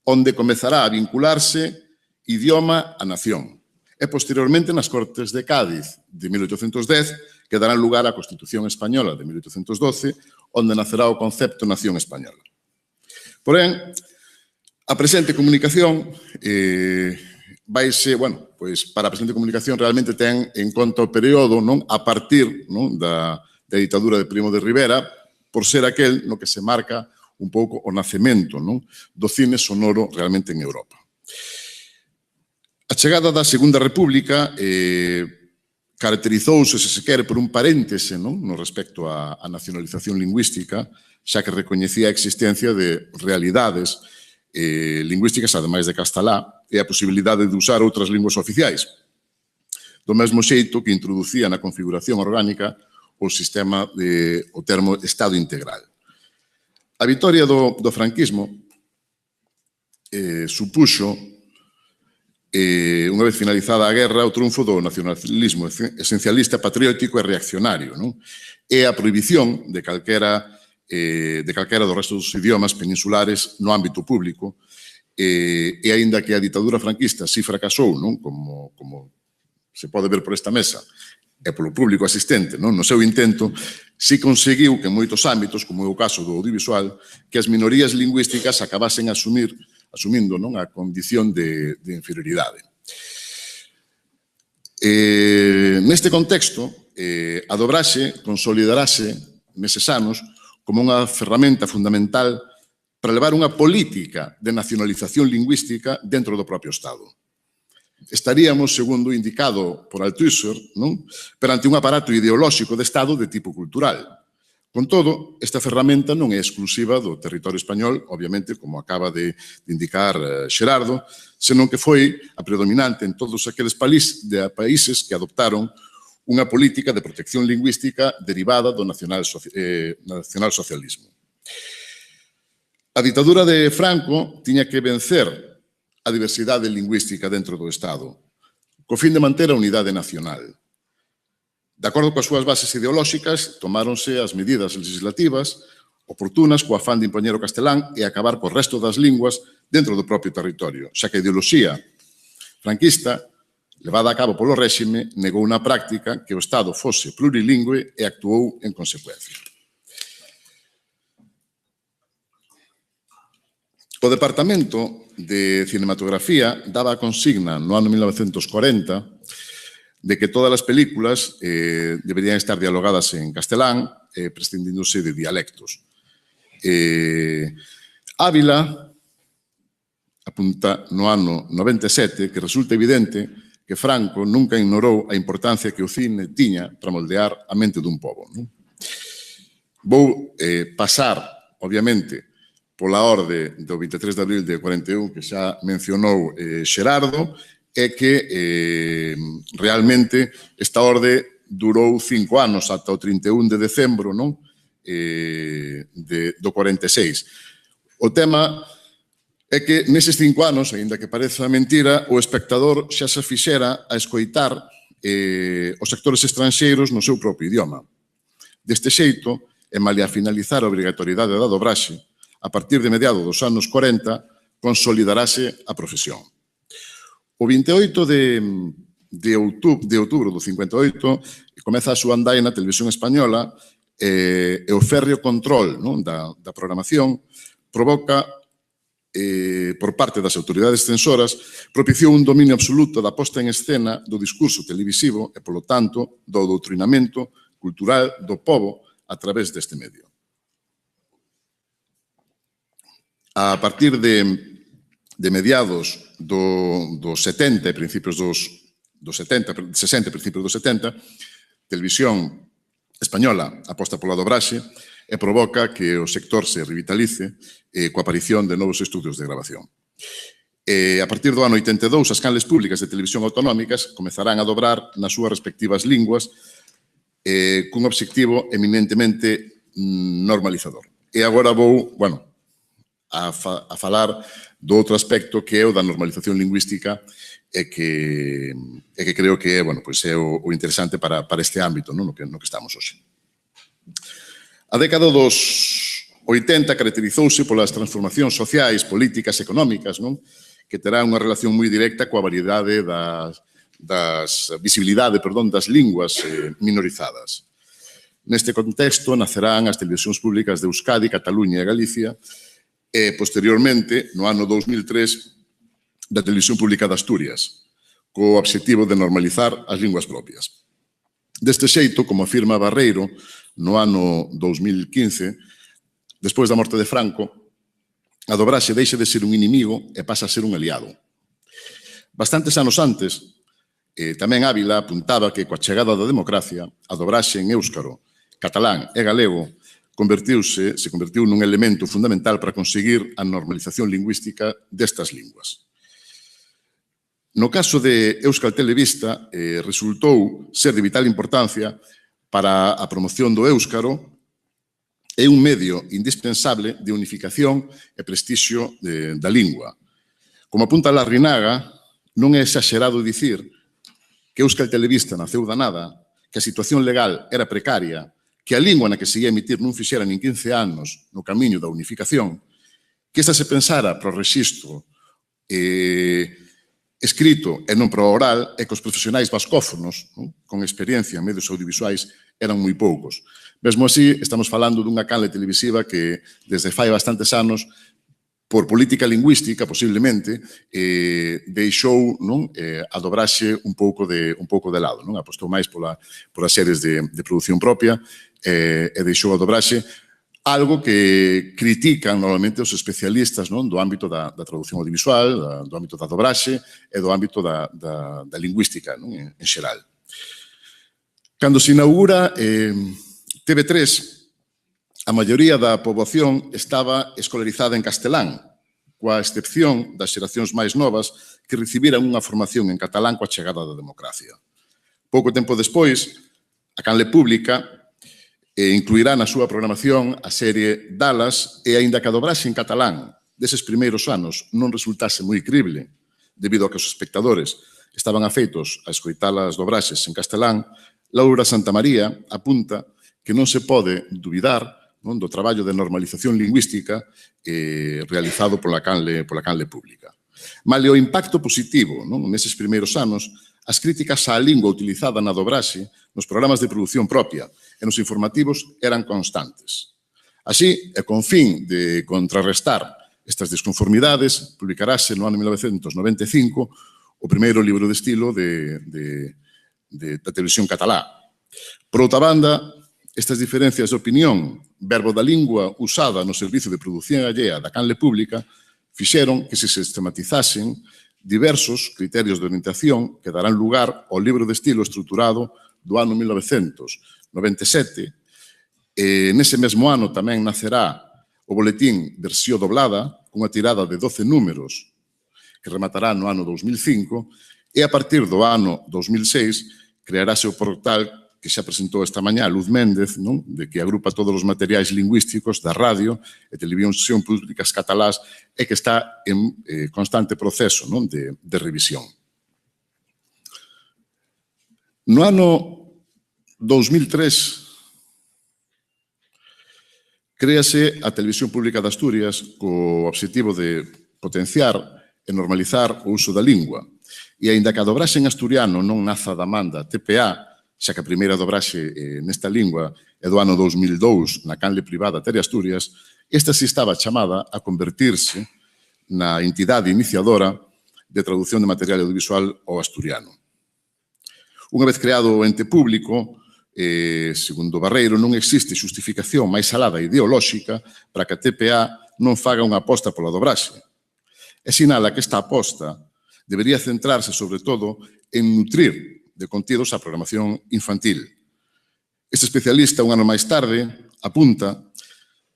onde comezará a vincularse idioma a nación. E posteriormente nas Cortes de Cádiz de 1810 que darán lugar á Constitución Española de 1812, onde nacerá o concepto nación española. Porén, a presente comunicación vaise, bueno, pois para a presente comunicación realmente ten en conta o período, non, a partir, non, da ditadura de Primo de Rivera, por ser aquel no que se marca un pouco o nacemento, non, do cine sonoro realmente en Europa. A chegada da Segunda República caracterizouse, se quere, por un paréntese no respecto á nacionalización lingüística, xa que recoñecía a existencia de realidades lingüísticas, ademais de castelá, e a posibilidade de usar outras linguas oficiais, do mesmo xeito que introducía na configuración orgánica o sistema o termo Estado integral. A vitoria do franquismo supuxo, unha vez finalizada a guerra, o triunfo do nacionalismo esencialista, patriótico e reaccionario, e a prohibición de calquera do resto dos idiomas peninsulares no ámbito público, e aínda que a ditadura franquista si fracasou, como se pode ver por esta mesa, e polo público asistente, no seu intento, si conseguiu que en moitos ámbitos, como é o caso do audiovisual, que as minorías lingüísticas acabasen asumindo a condición de inferioridade. Neste contexto, a dobraxe consolidarase neses anos como unha ferramenta fundamental para levar unha política de nacionalización lingüística dentro do propio Estado. Estaríamos, segundo indicado por Althusser, perante un aparato ideolóxico de Estado de tipo cultural. Con todo, esta ferramenta non é exclusiva do territorio español, obviamente, como acaba de indicar Xerardo, senón que foi a predominante en todos aqueles países que adoptaron unha política de protección lingüística derivada do nacionalsocialismo. A ditadura de Franco tiña que vencer a diversidade lingüística dentro do Estado, co fin de manter a unidade nacional. De acordo coas súas bases ideolóxicas, tomáronse as medidas legislativas oportunas co afán de impoñer o castelán e acabar co resto das linguas dentro do propio territorio, xa que a ideoloxía franquista, levada a cabo polo réxime, negou na práctica que o Estado fose plurilingüe e actuou en consecuencia. O Departamento de Cinematografía daba a consigna no ano 1940 de que todas as películas deberían estar dialogadas en castelán, prescindíndose de dialectos. Ávila apunta no ano 97 que resulta evidente que Franco nunca ignorou a importancia que o cine tiña para moldear a mente dun pobo. Vou pasar, obviamente, pola orde do 23 de abril de 41 que xa mencionou Xerardo, é que realmente esta orde durou 5 anos ata o 31 de decembro do 46. O tema é que neses 5 anos, aínda que pareza mentira, o espectador xa se fixera a escoitar os actores estranxeiros no seu propio idioma. Deste xeito, e malia finalizar a obrigatoriedade da dobraxe, a partir de mediados dos anos 40, consolidarase a profesión. O 28 de outubro do 58 comeza a súa andaina na televisión española e o férreo control da programación provoca por parte das autoridades censoras, propiciou un dominio absoluto da posta en escena do discurso televisivo e, polo tanto, do doutrinamento cultural do pobo a través deste medio. A partir de mediados dos 70 e principios dos 60 e principios dos 70, Televisión Española aposta pola dobraxe e provoca que o sector se revitalice coa aparición de novos estudios de grabación. A partir do ano 82, as canles públicas de televisión autonómicas comezarán a dobrar nas súas respectivas linguas cun obxectivo eminentemente normalizador. E agora vou, a falar do outro aspecto que é o da normalización lingüística e que creo que é o interesante para este ámbito no que estamos hoxe. A década dos 80 caracterizouse polas transformacións sociais, políticas, económicas, que terán unha relación moi directa coa variedade visibilidade das linguas minorizadas. Neste contexto nacerán as televisións públicas de Euskadi, Cataluña e Galicia e, posteriormente, no ano 2003, da Televisión Pública de Asturias, co obxectivo de normalizar as linguas propias. Deste xeito, como afirma Barreiro, no ano 2015, despois da morte de Franco, a dobraxe deixa de ser un inimigo e pasa a ser un aliado. Bastantes anos antes, Tamén Ávila apuntaba que coa chegada da democracia a dobraxe en éuscaro, catalán e galego se convertiu nun elemento fundamental para conseguir a normalización lingüística destas linguas. No caso de Euskal Telebista, resultou ser de vital importancia para a promoción do éuscaro é un medio indispensable de unificación e prestixio da lingua. Como apunta Larrinaga, non é exagerado dicir que Euskal Telebista naceu da nada, que a situación legal era precaria, que a lingua na que se ia emitir non fixera nin 15 anos no camiño da unificación, que esta se pensara para o rexistro escrito e non para o oral e que os profesionais vascófonos con experiencia en medios audiovisuais eran moi poucos. Mesmo así, estamos falando dunha canle televisiva que desde fai bastantes anos, por política lingüística, posiblemente, deixou a dobraxe un pouco de lado. Apostou máis polas series de produción propia e deixou a dobraxe algo que critican normalmente os especialistas do ámbito da traducción audiovisual, do ámbito da dobraxe e do ámbito da lingüística en xeral. Cando se inaugura TV3, a maioría da poboación estaba escolarizada en castelán, coa excepción das xeracións máis novas que recibiran unha formación en catalán coa chegada da democracia. Pouco tempo despois, a canle pública incluirá na súa programación a serie Dallas e aínda que a dobraxe en catalán deses primeiros anos non resultase moi crible debido a que os espectadores estaban afeitos a escoitar as dobraxes en castelán, Laura Santamaría apunta que non se pode dubidar do traballo de normalización lingüística realizado pola canle pública. Male o impacto positivo neses primeiros anos, as críticas á lingua utilizada na dobraxe nos programas de produción propia e nos informativos eran constantes. Así, e con fin de contrarrestar estas desconformidades, publicarase no ano 1995 o primeiro libro de estilo da televisión catalá. Por outra banda, estas diferencias de opinión, verbo da lingua usada no servizo de produción allea da canle pública, fixeron que se sistematizasen diversos criterios de orientación que darán lugar ao libro de estilo estruturado do ano 1997. Nese mesmo ano tamén nacerá o boletín Versión Doblada, cunha tirada de 12 números que rematará no ano 2005, e a partir do ano 2006 crearase o portal que xa presentou esta mañá Luz Méndez, de que agrupa todos os materiais lingüísticos da radio e televisión públicas catalás e que está en constante proceso de revisión. No ano 2003 créase a Televisión Pública de Asturias co obxectivo de potenciar e normalizar o uso da lingua. E aínda que a dobraxe en asturiano non naza da man da TPA, xa que a primeira dobraxe nesta lingua é do ano 2002 na canle privada Teleasturias, esta si estaba chamada a convertirse na entidade iniciadora de traducción de material audiovisual ao asturiano. Unha vez creado o ente público, segundo Barreiro, non existe xustificación máis alada ideolóxica para que a TPA non faga unha aposta pola dobraxe. E sinala que esta aposta debería centrarse, sobre todo, en nutrir de contidos a programación infantil. Este especialista, un ano máis tarde, apunta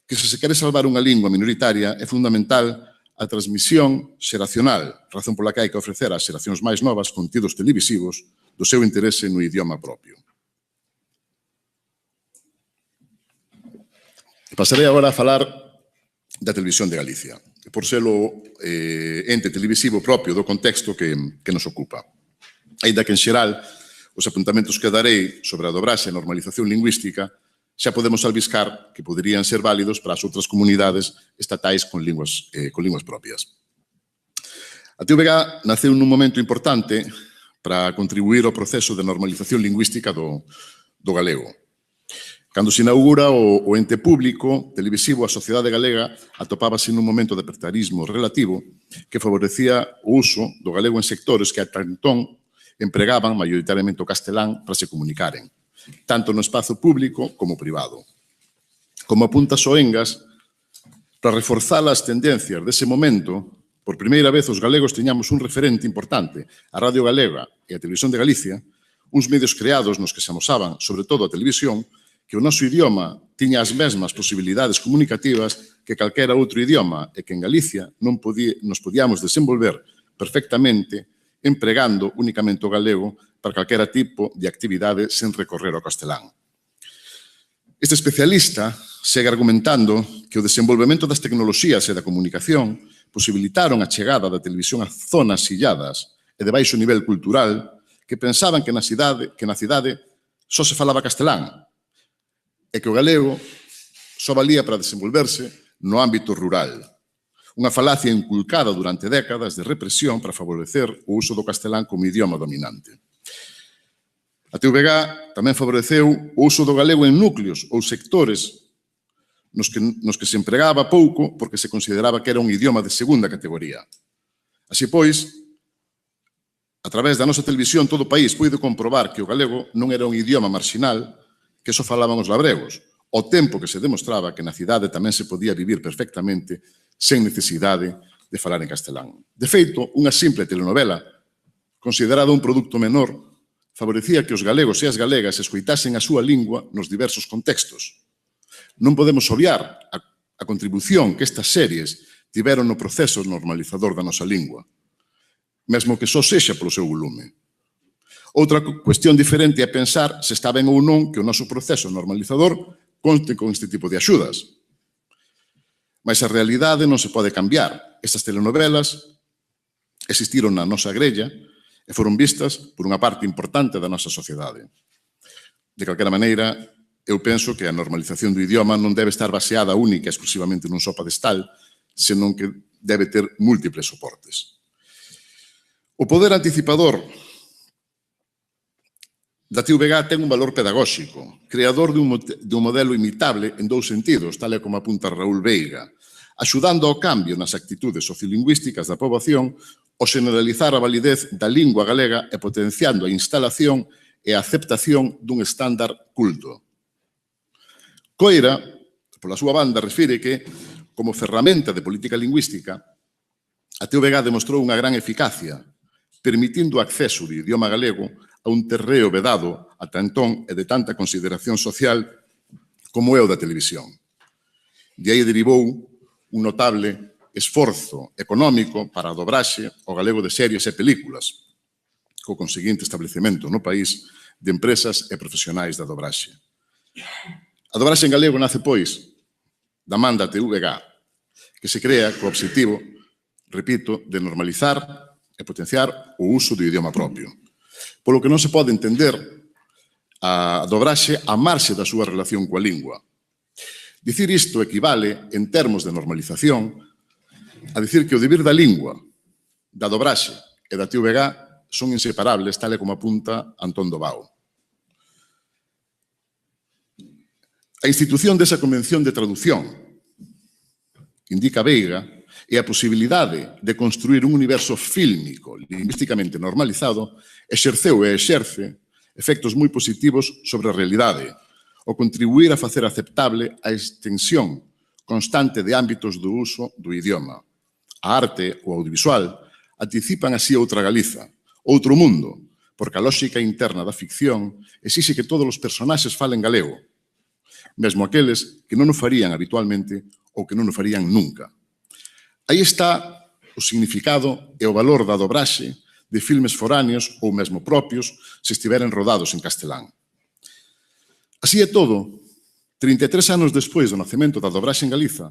que se quere salvar unha lingua minoritaria é fundamental a transmisión xeracional, razón pola que hai que ofrecer ás xeracións máis novas contidos televisivos do seu interese no idioma propio. Pasarei agora a falar da Televisión de Galicia, por ser o ente televisivo propio do contexto que nos ocupa. Aínda que, en xeral, os apuntamentos que darei sobre a dobraxe e normalización lingüística xa podemos albiscar que poderían ser válidos para as outras comunidades estatais con linguas propias. A TVG naceu nun momento importante para contribuir ao proceso de normalización lingüística do galego. Cando se inaugura o ente público televisivo, a sociedade galega atopábase nun momento de apertarismo relativo que favorecía o uso do galego en sectores que ata entón empregaban maioritariamente o castelán para se comunicaren, tanto no espazo público como privado. Como apunta Soengas, para reforzar as tendencias dese momento, por primeira vez os galegos tiñamos un referente importante, a Radio Galega, e a Televisión de Galicia, uns medios creados nos que se amosaban, sobre todo a televisión, que o noso idioma tiña as mesmas posibilidades comunicativas que calquera outro idioma e que en Galicia nos podíamos desenvolver perfectamente empregando únicamente o galego para calquera tipo de actividade sen recorrer ao castelán. Este especialista segue argumentando que o desenvolvemento das tecnoloxías e da comunicación posibilitaron a chegada da televisión a zonas illadas e de baixo nivel cultural que pensaban que na cidade só se falaba castelán e que o galego só valía para desenvolverse no ámbito rural. Unha falacia inculcada durante décadas de represión para favorecer o uso do castelán como idioma dominante. A TVG tamén favoreceu o uso do galego en núcleos ou sectores nos que se empregaba pouco porque se consideraba que era un idioma de segunda categoría. Así pois, a través da nosa televisión todo o país puide comprobar que o galego non era un idioma marxinal que só falaban os labregos, ao tempo que se demostraba que na cidade tamén se podía vivir perfectamente sen necesidade de falar en castelán. De feito, unha simple telenovela, considerada un produto menor, favorecía que os galegos e as galegas escoitasen a súa lingua nos diversos contextos. Non podemos obviar a contribución que estas series tiveron no proceso normalizador da nosa lingua, mesmo que só sexa polo seu volume. Outra cuestión diferente é pensar se está ben ou non que o noso proceso normalizador conte con este tipo de axudas. Mas a realidade non se pode cambiar. Estas telenovelas existiron na nosa grella e foron vistas por unha parte importante da nosa sociedade. De calquera maneira, eu penso que a normalización do idioma non debe estar baseada única e exclusivamente nun só pedestal, senón que debe ter múltiples soportes. O poder anticipador da TVG ten un valor pedagóxico, creador dun modelo imitable en dous sentidos, tal e como apunta Raúl Veiga, axudando ao cambio nas actitudes sociolingüísticas da poboación ao generalizar a validez da lingua galega e potenciando a instalación e a aceptación dun estándar culto. Coira, pola súa banda, refire que, como ferramenta de política lingüística, a TVG demostrou unha gran eficacia, permitindo o acceso do idioma galego a un terreo vedado ata entón e de tanta consideración social como é o da televisión. De aí derivou un notable esforzo económico para a dobraxe ao galego de series e películas, co conseguinte establecemento no país de empresas e profesionais da dobraxe. A dobraxe en galego nace, pois, da man da TVG, que se crea co obxectivo, repito, de normalizar e potenciar o uso do idioma propio. Polo que non se pode entender a dobraxe a marxe da súa relación coa lingua. Dicir isto equivale, en termos de normalización, a dicir que o debir da lingua, da dobraxe e da TVG son inseparables, tal e como apunta Antón Dobao. A institución desa convención de traducción, indica Veiga, e a posibilidade de construir un universo fílmico lingüísticamente normalizado exerceu e exerce efectos moi positivos sobre a realidade, ao contribuir a facer aceptable a extensión constante de ámbitos do uso do idioma. A arte, o audiovisual, anticipan así outra Galiza, outro mundo, porque a lógica interna da ficción exixe que todos os personaxes falen galego, mesmo aqueles que non o farían habitualmente ou que non o farían nunca. Aí está o significado e o valor da dobraxe de filmes foráneos ou mesmo propios se estiveren rodados en castelán. Así é todo, 33 anos despois do nacemento da dobraxe en Galiza,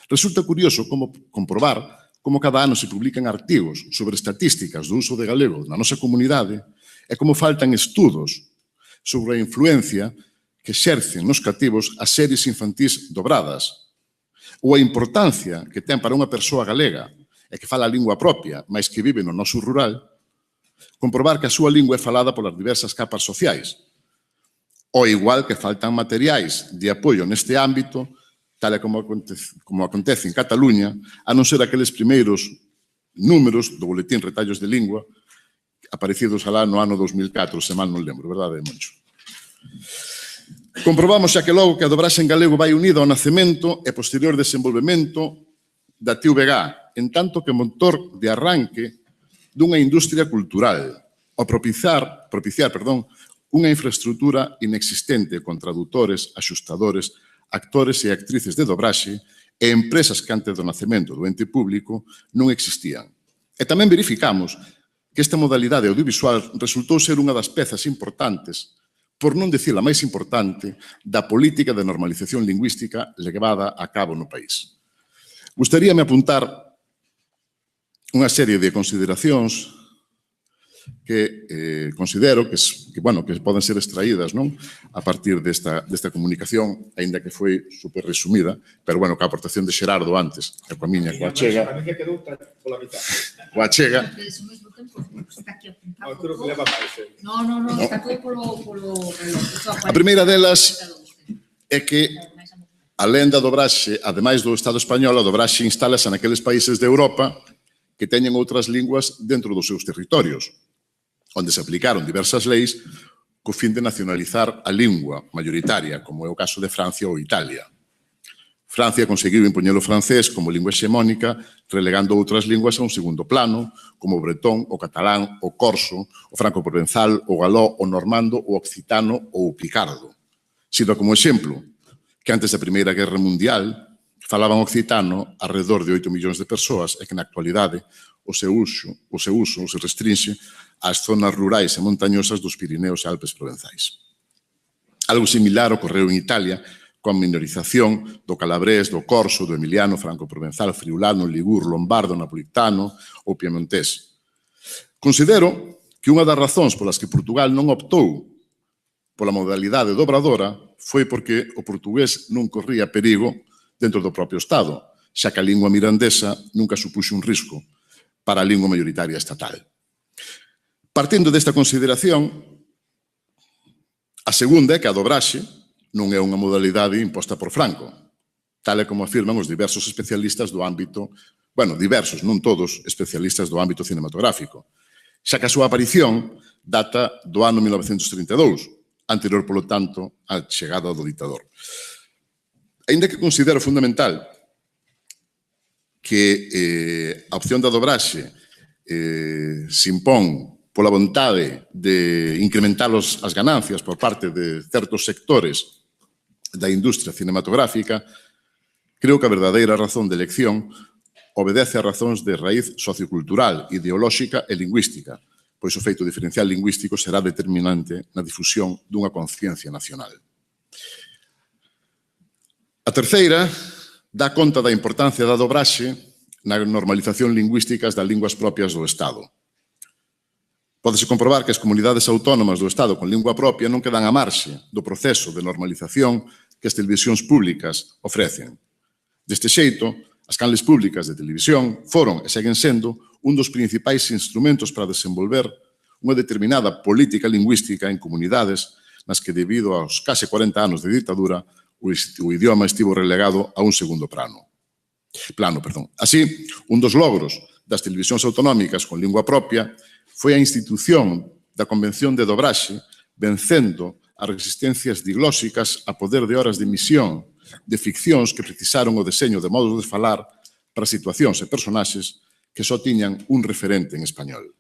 resulta curioso comprobar como cada ano se publican artigos sobre estatísticas do uso de galego na nosa comunidade e como faltan estudos sobre a influencia que exercen nos cativos as series infantís dobradas, ou a importancia que ten para unha persoa galega e que fala a lingua propia, mas que vive no noso rural, comprobar que a súa lingua é falada polas diversas capas sociais, ou igual que faltan materiais de apoio neste ámbito, tal e como acontece en Cataluña, a non ser aqueles primeiros números do boletín Retallos de Lingua aparecidos alá no ano 2004, se mal non lembro, verdade, Moncho? Comprobamos xa que logo que a dobraxe en galego vai unida ao nacemento e posterior desenvolvemento da TVG, en tanto que motor de arranque dunha industria cultural ao propiciar unha infraestructura inexistente con traductores, axustadores, actores e actrices de dobraxe e empresas que antes do nacemento do ente público non existían. E tamén verificamos que esta modalidade audiovisual resultou ser unha das pezas importantes, por non dicir a máis importante, da política de normalización lingüística levada a cabo no país. Gustaríame apuntar unha serie de consideracións que considero que poden ser extraídas a partir desta comunicación, aínda que foi super resumida, pero coa aportación de Xerardo antes, e coa miña, coa chega. A mí que quedou pola mitad. Coa chega. Creo que leva máis. No, está todo polo reloj. A primeira delas é que, alén da dobraxe, ademais do Estado español, a dobraxe instálase naqueles países de Europa que teñen outras linguas dentro dos seus territorios, onde se aplicaron diversas leis co fin de nacionalizar a lingua maioritaria, como é o caso de Francia ou Italia. Francia conseguiu impoñer o francés como lingua hexemónica, relegando outras linguas a un segundo plano, como o bretón, o catalán, o corso, o franco-provenzal, o galó, o normando, o occitano ou o picardo. Sito como exemplo que antes da Primeira Guerra Mundial falaban occitano alrededor de 8 millóns de persoas e que na actualidade o seu uso se restrinxe ás zonas rurais e montañosas dos Pirineos e Alpes provenzais. Algo similar ocorreu en Italia coa minorización do calabrés, do corso, do emiliano, franco-provenzal, friulano, ligur, lombardo, napolitano ou piemontés. Considero que unha das razóns polas que Portugal non optou pola modalidade dobradora foi porque o portugués non corría perigo dentro do propio Estado, xa que a lingua mirandesa nunca supuxo un risco para a lingua maioritaria estatal. Partindo desta consideración, a segunda é que a dobraxe non é unha modalidade imposta por Franco, tal e como afirman os diversos especialistas do ámbito, diversos, non todos, especialistas do ámbito cinematográfico, xa que a súa aparición data do ano 1932, anterior, polo tanto, á chegada do ditador. Aínda que considero fundamental que a opción da dobraxe se impón pola vontade de incrementar as ganancias por parte de certos sectores da industria cinematográfica, creo que a verdadeira razón de elección obedece a razóns de raíz sociocultural, ideolóxica e lingüística, pois o feito diferencial lingüístico será determinante na difusión dunha conciencia nacional. A terceira dá conta da importancia da dobraxe na normalización lingüística das linguas propias do Estado. Pódese comprobar que as comunidades autónomas do Estado con lingua propia non quedan á marxe do proceso de normalización que as televisións públicas ofrecen. Deste xeito, as canles públicas de televisión foron e seguen sendo un dos principais instrumentos para desenvolver unha determinada política lingüística en comunidades nas que, debido aos case 40 anos de ditadura, o idioma estivo relegado a un segundo plano. Así, un dos logros das televisións autonómicas con lingua propia foi a institución da Convención de Dobraxe, vencendo as resistencias diglóxicas a poder de horas de emisión de ficcións que precisaron o deseño de modos de falar para situacións e personaxes que só tiñan un referente en español.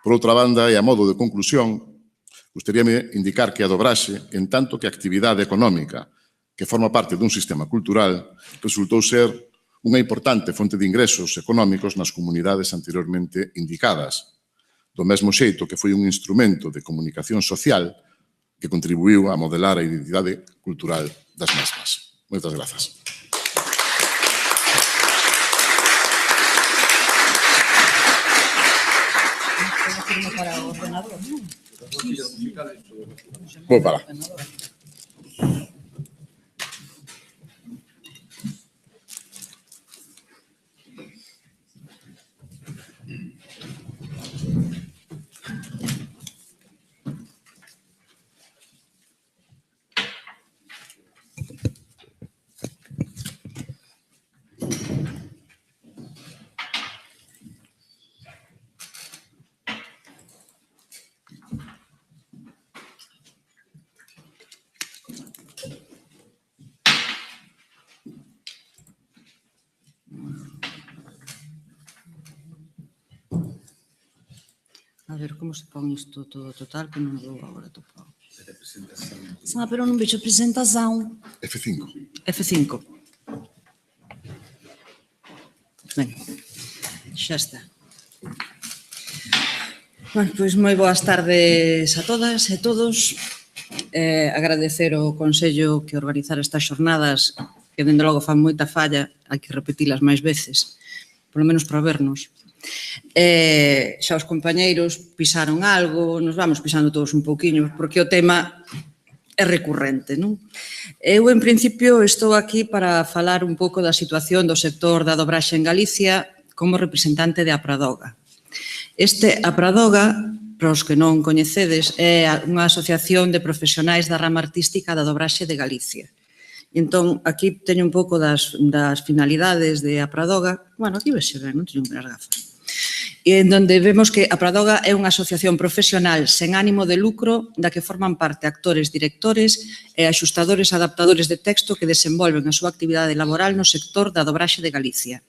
Por outra banda, e a modo de conclusión, gustaríame indicar que a dobraxe, en tanto que actividade económica que forma parte dun sistema cultural, resultou ser unha importante fonte de ingresos económicos nas comunidades anteriormente indicadas, do mesmo xeito que foi un instrumento de comunicación social que contribuiu a modelar a identidade cultural das mesmas. Moitas grazas. Vou para. A ver, como se pon isto todo total, que non vou agora topado. Pero non vexo presentación. F5. F5. Ben, xa está. Bueno, pois moi boas tardes a todas e todos. Agradecer ao Consello que organizara estas xornadas, que dende logo fan moita falla, hai que repetilas máis veces, polo menos para vernos. Xa os compañeiros pisaron algo, nos vamos pisando todos un pouquiño, porque o tema é recurrente, non? Eu, en principio, estou aquí para falar un pouco da situación do sector da dobraxe en Galicia como representante de Apradoga. Apradoga, para os que non coñecedes, é unha asociación de profesionais da rama artística da dobraxe de Galicia. Entón, aquí teño un pouco das finalidades de Apradoga. Bueno, aquí vexe ben, non teño as gafas. En donde vemos que Apradoga é unha asociación profesional sen ánimo de lucro da que forman parte actores, directores e axustadores adaptadores de texto que desenvolven a súa actividade laboral no sector da dobraxe de Galicia.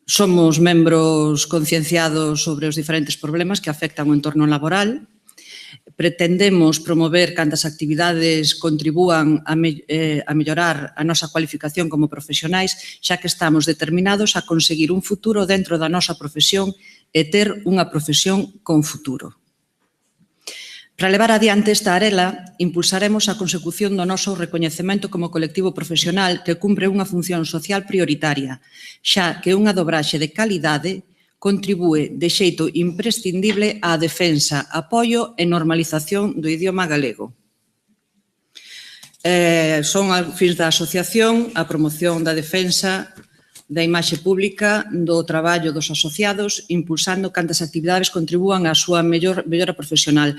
Somos membros concienciados sobre os diferentes problemas que afectan o entorno laboral. Pretendemos promover cantas actividades contribúan a mellorar a nosa cualificación como profesionais, xa que estamos determinados a conseguir un futuro dentro da nosa profesión e ter unha profesión con futuro. Para levar adiante esta arela, impulsaremos a consecución do noso recoñecemento como colectivo profesional que cumpre unha función social prioritaria, xa que unha dobraxe de calidade contribúe de xeito imprescindible á defensa, apoio e normalización do idioma galego. Son a fins da asociación a promoción da defensa da imaxe pública do traballo dos asociados, impulsando cantas actividades contribúan á súa mellora profesional.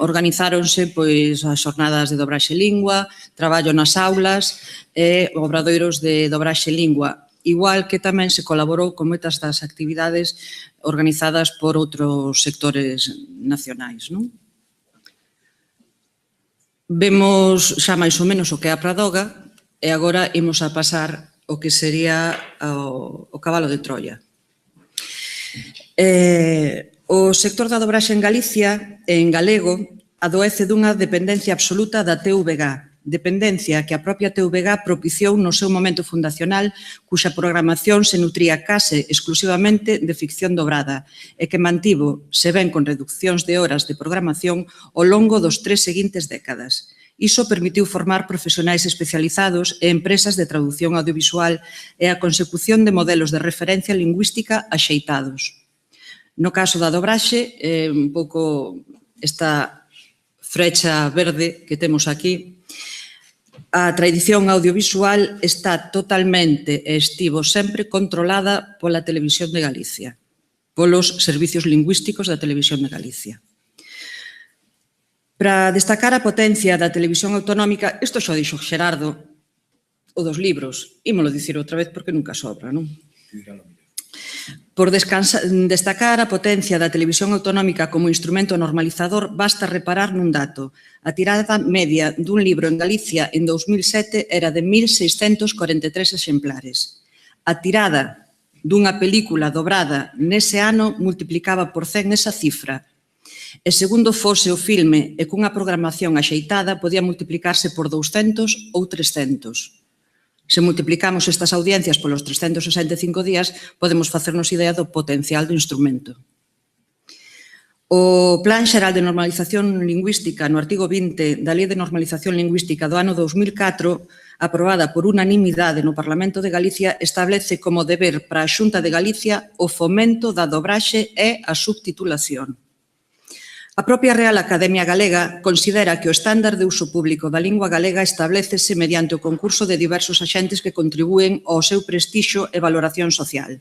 Organizáronse as xornadas de dobraxe lingua, traballo nas aulas e obradoiros de dobraxe lingua, igual que tamén se colaborou con moitas das actividades organizadas por outros sectores nacionais. Vemos xa máis ou menos o que é a Apradoga e agora imos a pasar o que sería o cabalo de Troia. O sector da dobraxe en Galicia, en galego, adoece dunha dependencia absoluta da TVG, dependencia que a propia TVG propiciou no seu momento fundacional, cuxa programación se nutría case exclusivamente de ficción dobrada e que mantivo, se ben con reduccións de horas de programación, ao longo dos 3 seguintes décadas. Iso permitiu formar profesionais especializados e empresas de traducción audiovisual e a consecución de modelos de referencia lingüística axeitados. No caso da dobraxe, un pouco esta frecha verde que temos aquí, a tradición audiovisual está totalmente e estivo sempre controlada pola Televisión de Galicia, polos servicios lingüísticos da Televisión de Galicia. Para destacar a potencia da televisión autonómica, isto xa dixo Xerardo, o dos libros, ímolo dicir outra vez porque nunca sobra, non? Por destacar a potencia da televisión autonómica como instrumento normalizador, basta reparar nun dato. A tirada media dun libro en Galicia en 2007 era de 1.643 exemplares. A tirada dunha película dobrada nese ano multiplicaba por 100 esa cifra. E segundo fose o filme e cunha programación axeitada, podía multiplicarse por 200 ou 300. Se multiplicamos estas audiencias polos 365 días, podemos facernos idea do potencial do instrumento. O Plan Xeral de Normalización Lingüística, no artigo 20 da Lei de Normalización Lingüística do ano 2004, aprobada por unanimidade no Parlamento de Galicia, establece como deber para a Xunta de Galicia o fomento da dobraxe e a subtitulación. A propia Real Academia Galega considera que o estándar de uso público da lingua galega establécese mediante o concurso de diversos axentes que contribúen ao seu prestixio e valoración social.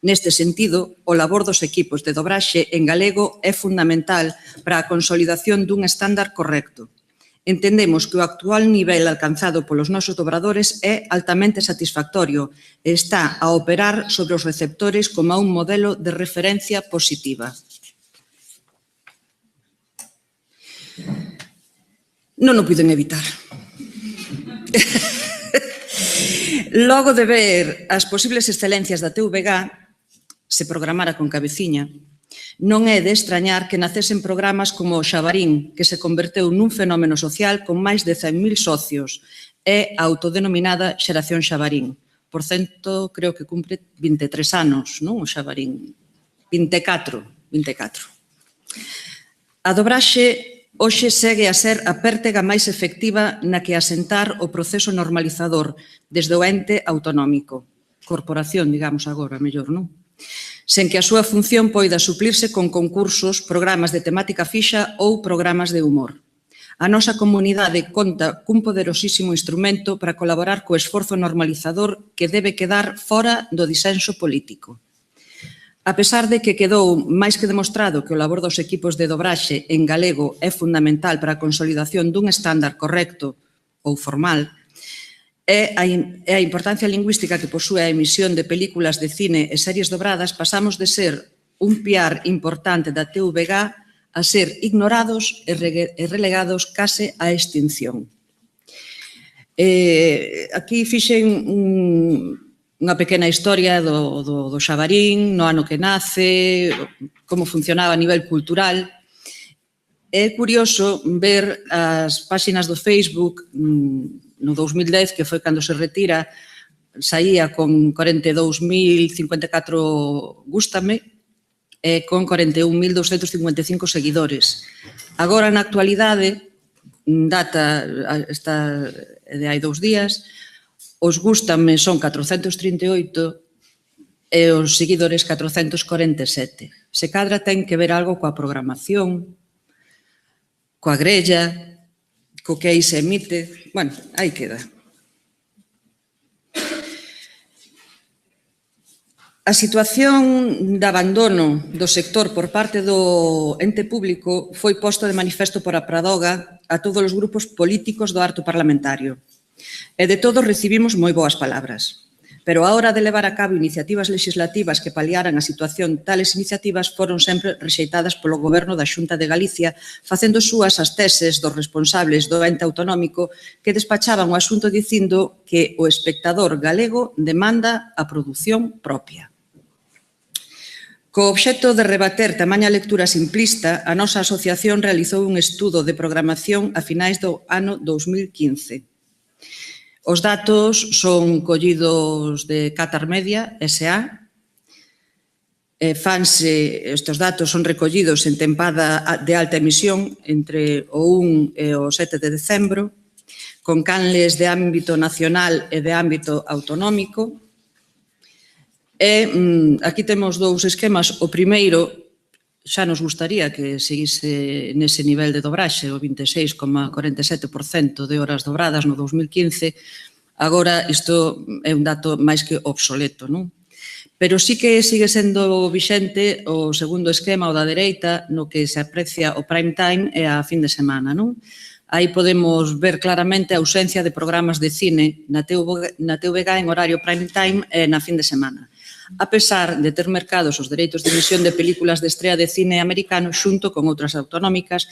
Neste sentido, o labor dos equipos de dobraxe en galego é fundamental para a consolidación dun estándar correcto. Entendemos que o actual nivel alcanzado polos nosos dobradores é altamente satisfactorio e está a operar sobre os receptores como un modelo de referencia positiva. Non o puiden evitar. Logo de ver as posibles excelencias da TVG, se programara con cabeciña, Non é de extrañar que nacesen programas como o Xabarín, que se converteu nun fenómeno social con máis de 100.000 socios, e a autodenominada Xeración Xabarín. Por cento, creo que cumpre 23 anos, non, o Xabarín? 24. A dobraxe hoxe segue a ser a pértega máis efectiva na que asentar o proceso normalizador desde o ente autonómico. Corporación, digamos agora, mellor, non? Sen que a súa función poida suplirse con concursos, programas de temática fixa ou programas de humor. A nosa comunidade conta cun poderosísimo instrumento para colaborar co esforzo normalizador que debe quedar fora do disenso político. A pesar de que quedou máis que demostrado que o labor dos equipos de dobraxe en galego é fundamental para a consolidación dun estándar correcto ou formal, e a importancia lingüística que posúe a emisión de películas de cine e series dobradas, pasamos de ser un piar importante da TVG a ser ignorados e relegados case á extinción. Aquí fixen unha pequena historia do Xabarín, no ano que nace, como funcionaba a nivel cultural. É curioso ver as páxinas do Facebook no 2010, que foi cando se retira, saía con 42.054 gústame e con 41.255 seguidores. Agora, na actualidade, data de hai 2 días, os gústame son 438 e os seguidores 447. Se cadra ten que ver algo coa programación, coa grella, co que aí se emite. Bueno, aí queda. A situación de abandono do sector por parte do ente público foi posta de manifesto por a Pradoga a todos os grupos políticos do arto parlamentario. E de todos recibimos moi boas palabras. Pero a hora de levar a cabo iniciativas legislativas que paliaran a situación, tales iniciativas foron sempre rexeitadas polo Goberno da Xunta de Galicia, facendo súas as teses dos responsables do ente autonómico que despachaban o asunto dicindo que o espectador galego demanda a produción propia. Co obxecto de rebater tamaña lectura simplista, a nosa asociación realizou un estudo de programación a finais do ano 2015. Os datos son collidos de Qatar Media, S.A. Estes datos son recollidos en tempada de alta emisión entre o 1 e o 7 de decembro, con canles de ámbito nacional e de ámbito autonómico. E aquí temos 2 esquemas. O primeiro, xa nos gustaría que seguise nese nivel de dobraxe, o 26,47% de horas dobradas no 2015. Agora, isto é un dato máis que obsoleto, non? Pero sí que sigue sendo vixente o segundo esquema, o da dereita, no que se aprecia o prime time e a fin de semana, non? Aí podemos ver claramente a ausencia de programas de cine na TVG en horario prime time e na fin de semana, a pesar de ter mercados os dereitos de emisión de películas de estrea de cine americano xunto con outras autonómicas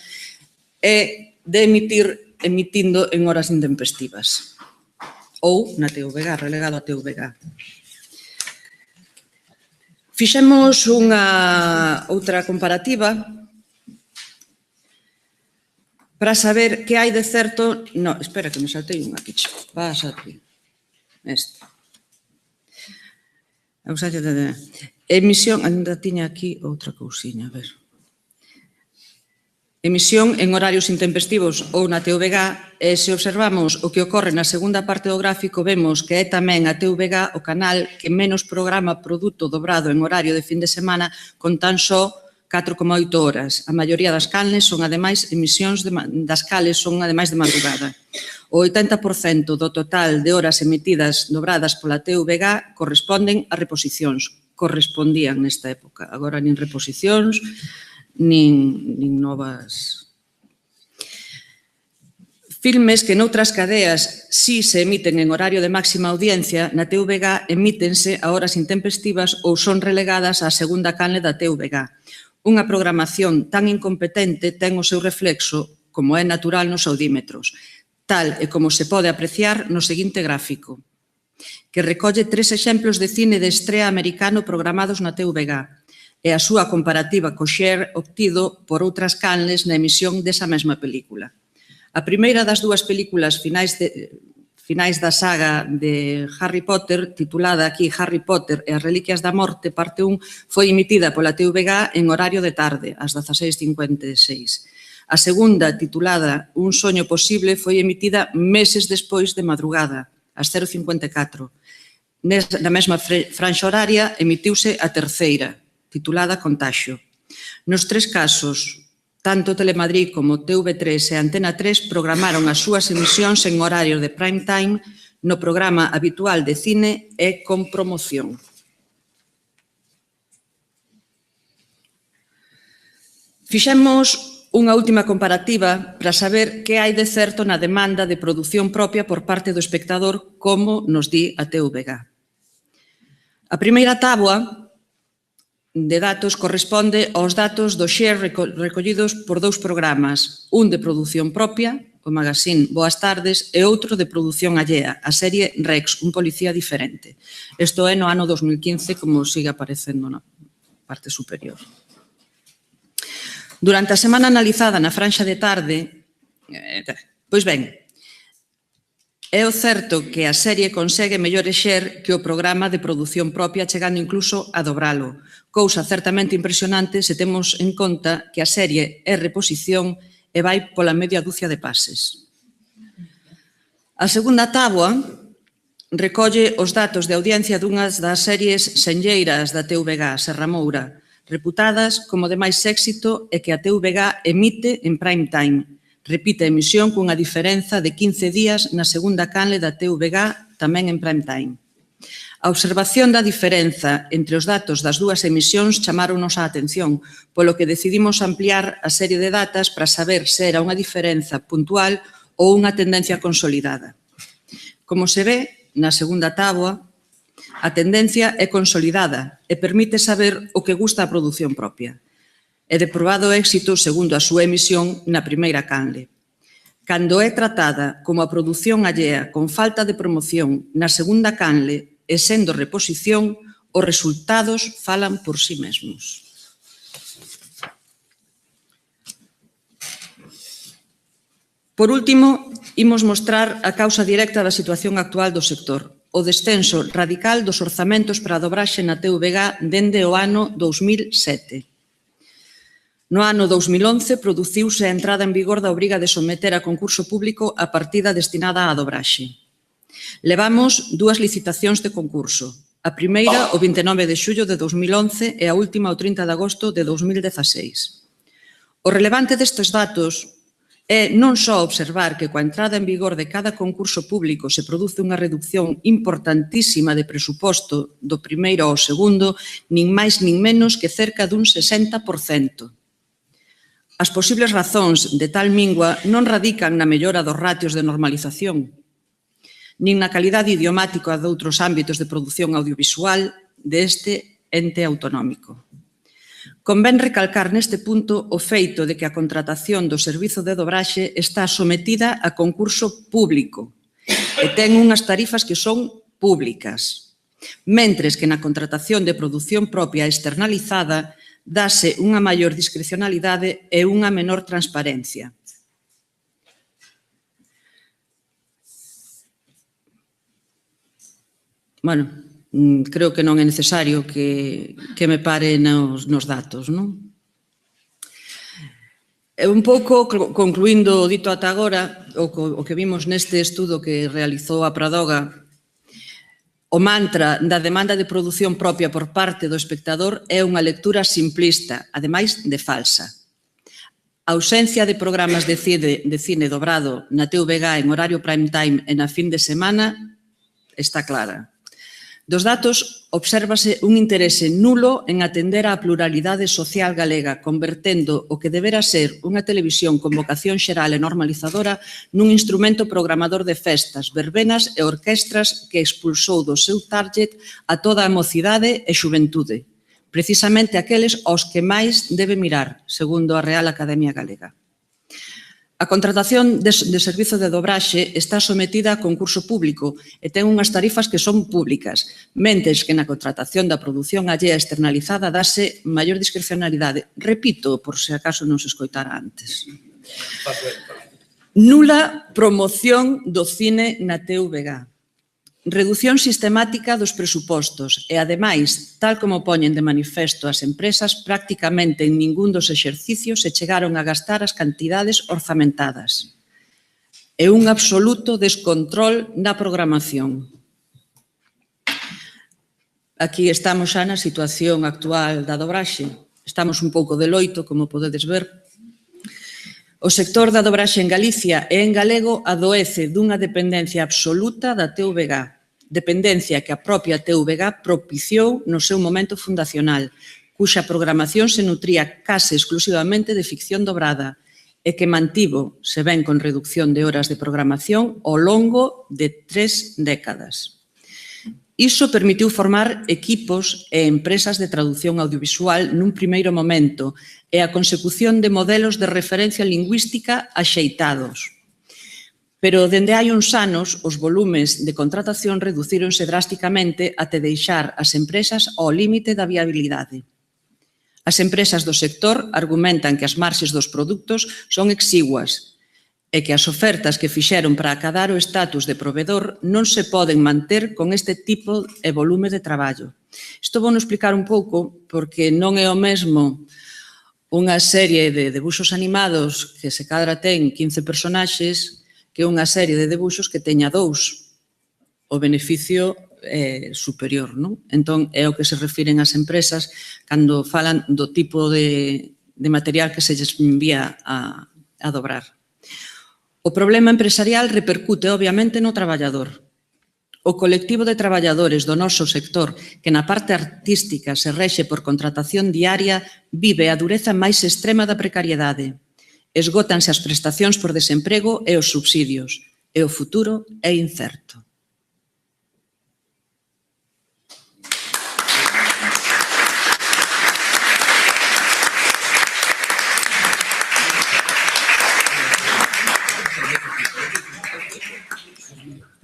e de emitindo en horas intempestivas ou na TVG, relegado a TVG. Fixemos unha outra comparativa para saber que hai de certo... No, espera que me saltei unha aquí. Pasa aquí. Esta. Emisión, ainda tiña aquí outra cousiña, a ver. Emisión en horarios intempestivos ou na TVG, e se observamos o que ocorre na segunda parte do gráfico, vemos que é tamén a TVG o canal que menos programa produto dobrado en horario de fin de semana, con tan só 4,8 horas. A maioría das canles son, ademais, emisións das cales son, ademais, de madrugada. O 80% do total de horas emitidas dobradas pola TVG corresponden a reposicións. Correspondían nesta época. Agora nin reposicións, nin novas. Filmes que noutras cadeas si se emiten en horario de máxima audiencia, na TVG emítense a horas intempestivas ou son relegadas á segunda canle da TVG. Unha programación tan incompetente ten o seu reflexo, como é natural nos audímetros, tal e como se pode apreciar no seguinte gráfico, que recolle 3 exemplos de cine de estrea americano programados na TVG. e a súa comparativa co share obtido por outras canles na emisión desa mesma película. A primeira das dúas películas finais da saga de Harry Potter, titulada aquí Harry Potter e as Reliquias da Morte, parte 1, foi emitida pola TVG en horario de tarde, ás 16:56. A segunda, titulada Un soño posible, foi emitida meses despois de madrugada, ás 0:54. Na mesma franxa horaria emitiuse a terceira, titulada Contagio. Nos tres casos, tanto Telemadrid como TV3 e Antena 3 programaron as súas emisións en horario de prime time no programa habitual de cine e con promoción. Fixemos unha última comparativa para saber que hai de certo na demanda de produción propia por parte do espectador, como nos di a TVG. A primeira táboa de datos corresponde aos datos do share recollidos por dous programas, un de produción propia, o magazine Boas Tardes, e outro de produción allea, a serie Rex, un policía diferente. Isto é no ano 2015, como sigue aparecendo na parte superior. Durante a semana analizada na franxa de tarde, pois ben, é o certo que a serie consegue mellores share que o programa de produción propia, chegando incluso a dobralo, cousa certamente impresionante se temos en conta que a serie é reposición e vai pola media dúcia de pases. A segunda táboa recolle os datos de audiencia dunhas das series senlleiras da TVG, Serra Moura, reputadas como de máis éxito e que a TVG emite en prime time. Repite a emisión cunha diferenza de 15 días na segunda canle da TVG, tamén en prime time. A observación da diferenza entre os datos das dúas emisións chamaronos a atención, polo que decidimos ampliar a serie de datas para saber se era unha diferenza puntual ou unha tendencia consolidada. Como se ve na segunda táboa, a tendencia é consolidada e permite saber o que gusta a produción propia. É de probado éxito segundo a súa emisión na primeira canle. Cando é tratada como a produción allea con falta de promoción na segunda canle e sendo reposición, os resultados falan por si mesmos. Por último, imos mostrar a causa directa da situación actual do sector, o descenso radical dos orzamentos para a dobraxe na TVG dende o ano 2007. No ano 2011, produciuse a entrada en vigor da obriga de someter a concurso público a partida destinada á dobraxe. Levamos dúas licitacións de concurso. A primeira, o 29 de xullo de 2011 e a última, o 30 de agosto de 2016. O relevante destes datos é non só observar que coa entrada en vigor de cada concurso público se produce unha reducción importantísima de presuposto do primeiro ao segundo, nin máis nin menos que cerca dun 60%. As posibles razóns de tal mingua non radican na mellora dos ratios de normalización, nin na calidade idiomática de outros ámbitos de produción audiovisual deste ente autonómico. Convén recalcar neste punto o feito de que a contratación do servizo de dobraxe está sometida a concurso público e ten unhas tarifas que son públicas, mentres que na contratación de produción propia externalizada dase unha maior discrecionalidade e unha menor transparencia. Bueno, creo que non é necesario que me pare nos datos, non? E un pouco, concluindo o dito ata agora, o que vimos neste estudo que realizou a Pradoga, o mantra da demanda de produción propia por parte do espectador é unha lectura simplista, ademais de falsa. A ausencia de programas de cine dobrado na TVG en horario prime time e na fin de semana está clara. Dos datos, obsérvase un interese nulo en atender á pluralidade social galega, convertendo o que debera ser unha televisión con vocación xeral e normalizadora nun instrumento programador de festas, verbenas e orquestras que expulsou do seu target a toda a mocidade e xuventude, precisamente aqueles aos que máis debe mirar, segundo a Real Academia Galega. A contratación de servizo de dobraxe está sometida a concurso público e ten unhas tarifas que son públicas, mentes que na contratación da produción allea externalizada dase maior discrecionalidade. Repito, por se acaso non se escoitara antes. Nula promoción do cine na TVG. Redución sistemática dos presupostos e, ademais, tal como poñen de manifesto as empresas, prácticamente en ningún dos exercicios se chegaron a gastar as cantidades orzamentadas. E un absoluto descontrol na programación. Aquí estamos xa na situación actual da dobraxe. Estamos un pouco de loito, como podedes ver. O sector da dobraxe en Galicia e en galego adoece dunha dependencia absoluta da TVG, dependencia que a propia TVG propiciou no seu momento fundacional, cuxa programación se nutría case exclusivamente de ficción dobrada e que mantivo, se ven con reducción de horas de programación, ao longo de 3 décadas. Iso permitiu formar equipos e empresas de traducción audiovisual nun primeiro momento e a consecución de modelos de referencia lingüística axeitados. Pero dende hai uns anos os volumes de contratación reducíronse drásticamente até deixar as empresas ao límite da viabilidade. As empresas do sector argumentan que as marxes dos produtos son exiguas e que as ofertas que fixeron para acadar o estatus de provedor non se poden manter con este tipo e volume de traballo. Isto vou explicar un pouco porque non é o mesmo unha serie de debuxos animados que se cadra ten 15 personaxes que unha serie de debuxos que teña 2. O beneficio é superior, non? Entón, é o que se refiren as empresas cando falan do tipo de material que se lles envía a dobrar. O problema empresarial repercute, obviamente, no traballador. O colectivo de traballadores do noso sector, que na parte artística se rexe por contratación diaria, vive a dureza máis extrema da precariedade. Esgótanse as prestacións por desemprego e os subsidios, e o futuro é incerto.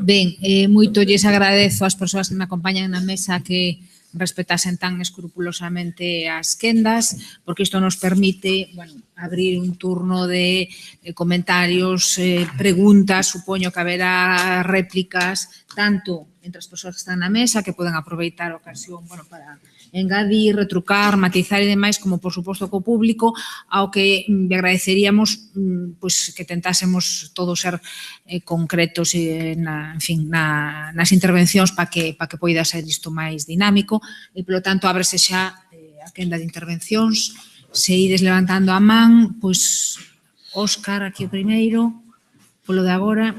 Ben, moito lles agradezo ás persoas que me acompañan na mesa que respetasen tan escrupulosamente as quendas, porque isto nos permite, bueno, abrir un turno de comentarios, preguntas, supoño que haberá réplicas, tanto entre as persoas que están na mesa, que poden aproveitar a ocasión, bueno, para engadir, retrucar, matizar e demais, como por suposto co público, ao que me agradeceríamos pois que tentásemos todos ser concretos nas intervencións para que poida ser isto máis dinámico e, polo tanto, ábrese xa a quenda de intervencións. Se ides levantando a man, pois Óscar aquí o primeiro, polo de agora.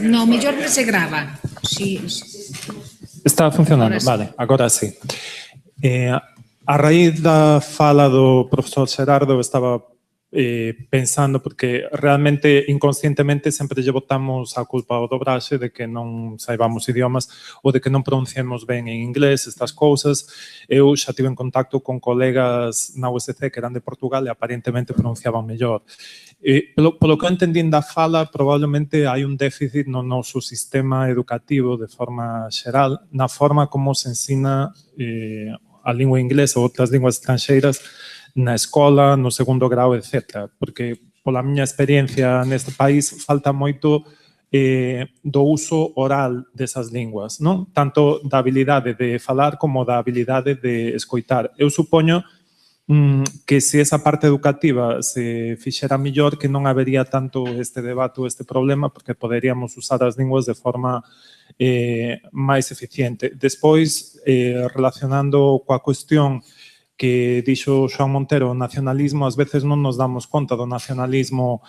No, mellor que se grava. Sí. Está funcionando, vale, agora sí. A raíz da fala do profesor Xerardo estaba pensando, porque realmente inconscientemente sempre lle botamos a culpa ao dobraxe de que non saibamos idiomas ou de que non pronunciemos ben en inglés estas cousas. Eu xa tive en contacto con colegas na USC que eran de Portugal e aparentemente pronunciaban mellor. Polo que eu entendín da fala, probablemente hai un déficit no noso sistema educativo de forma xeral, na forma como se ensina a lingua inglesa ou outras linguas estranxeiras na escola, no segundo grau, etc. Porque, pola miña experiencia neste país, falta moito do uso oral desas linguas, non? Tanto da habilidade de falar como da habilidade de escoitar. Eu supoño que se esa parte educativa se fixera mellor, que non habería tanto este debate ou este problema, porque poderíamos usar as linguas de forma máis eficiente. Despois, relacionando coa cuestión que dixo Xoán Montero, o nacionalismo, ás veces non nos damos conta do nacionalismo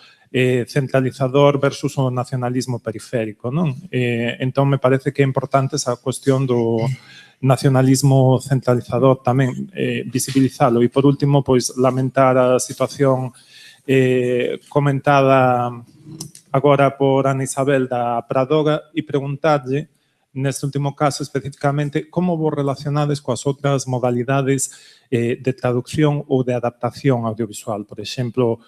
centralizador versus o nacionalismo periférico, non? Entón, me parece que é importante esa cuestión do nacionalismo centralizador tamén, visibilizalo. E, por último, pois, lamentar a situación comentada agora por Ana Isabel da Pradora e preguntarlle, neste último caso especificamente, como vos relacionades coas outras modalidades de traducción ou de adaptación audiovisual, por exemplo,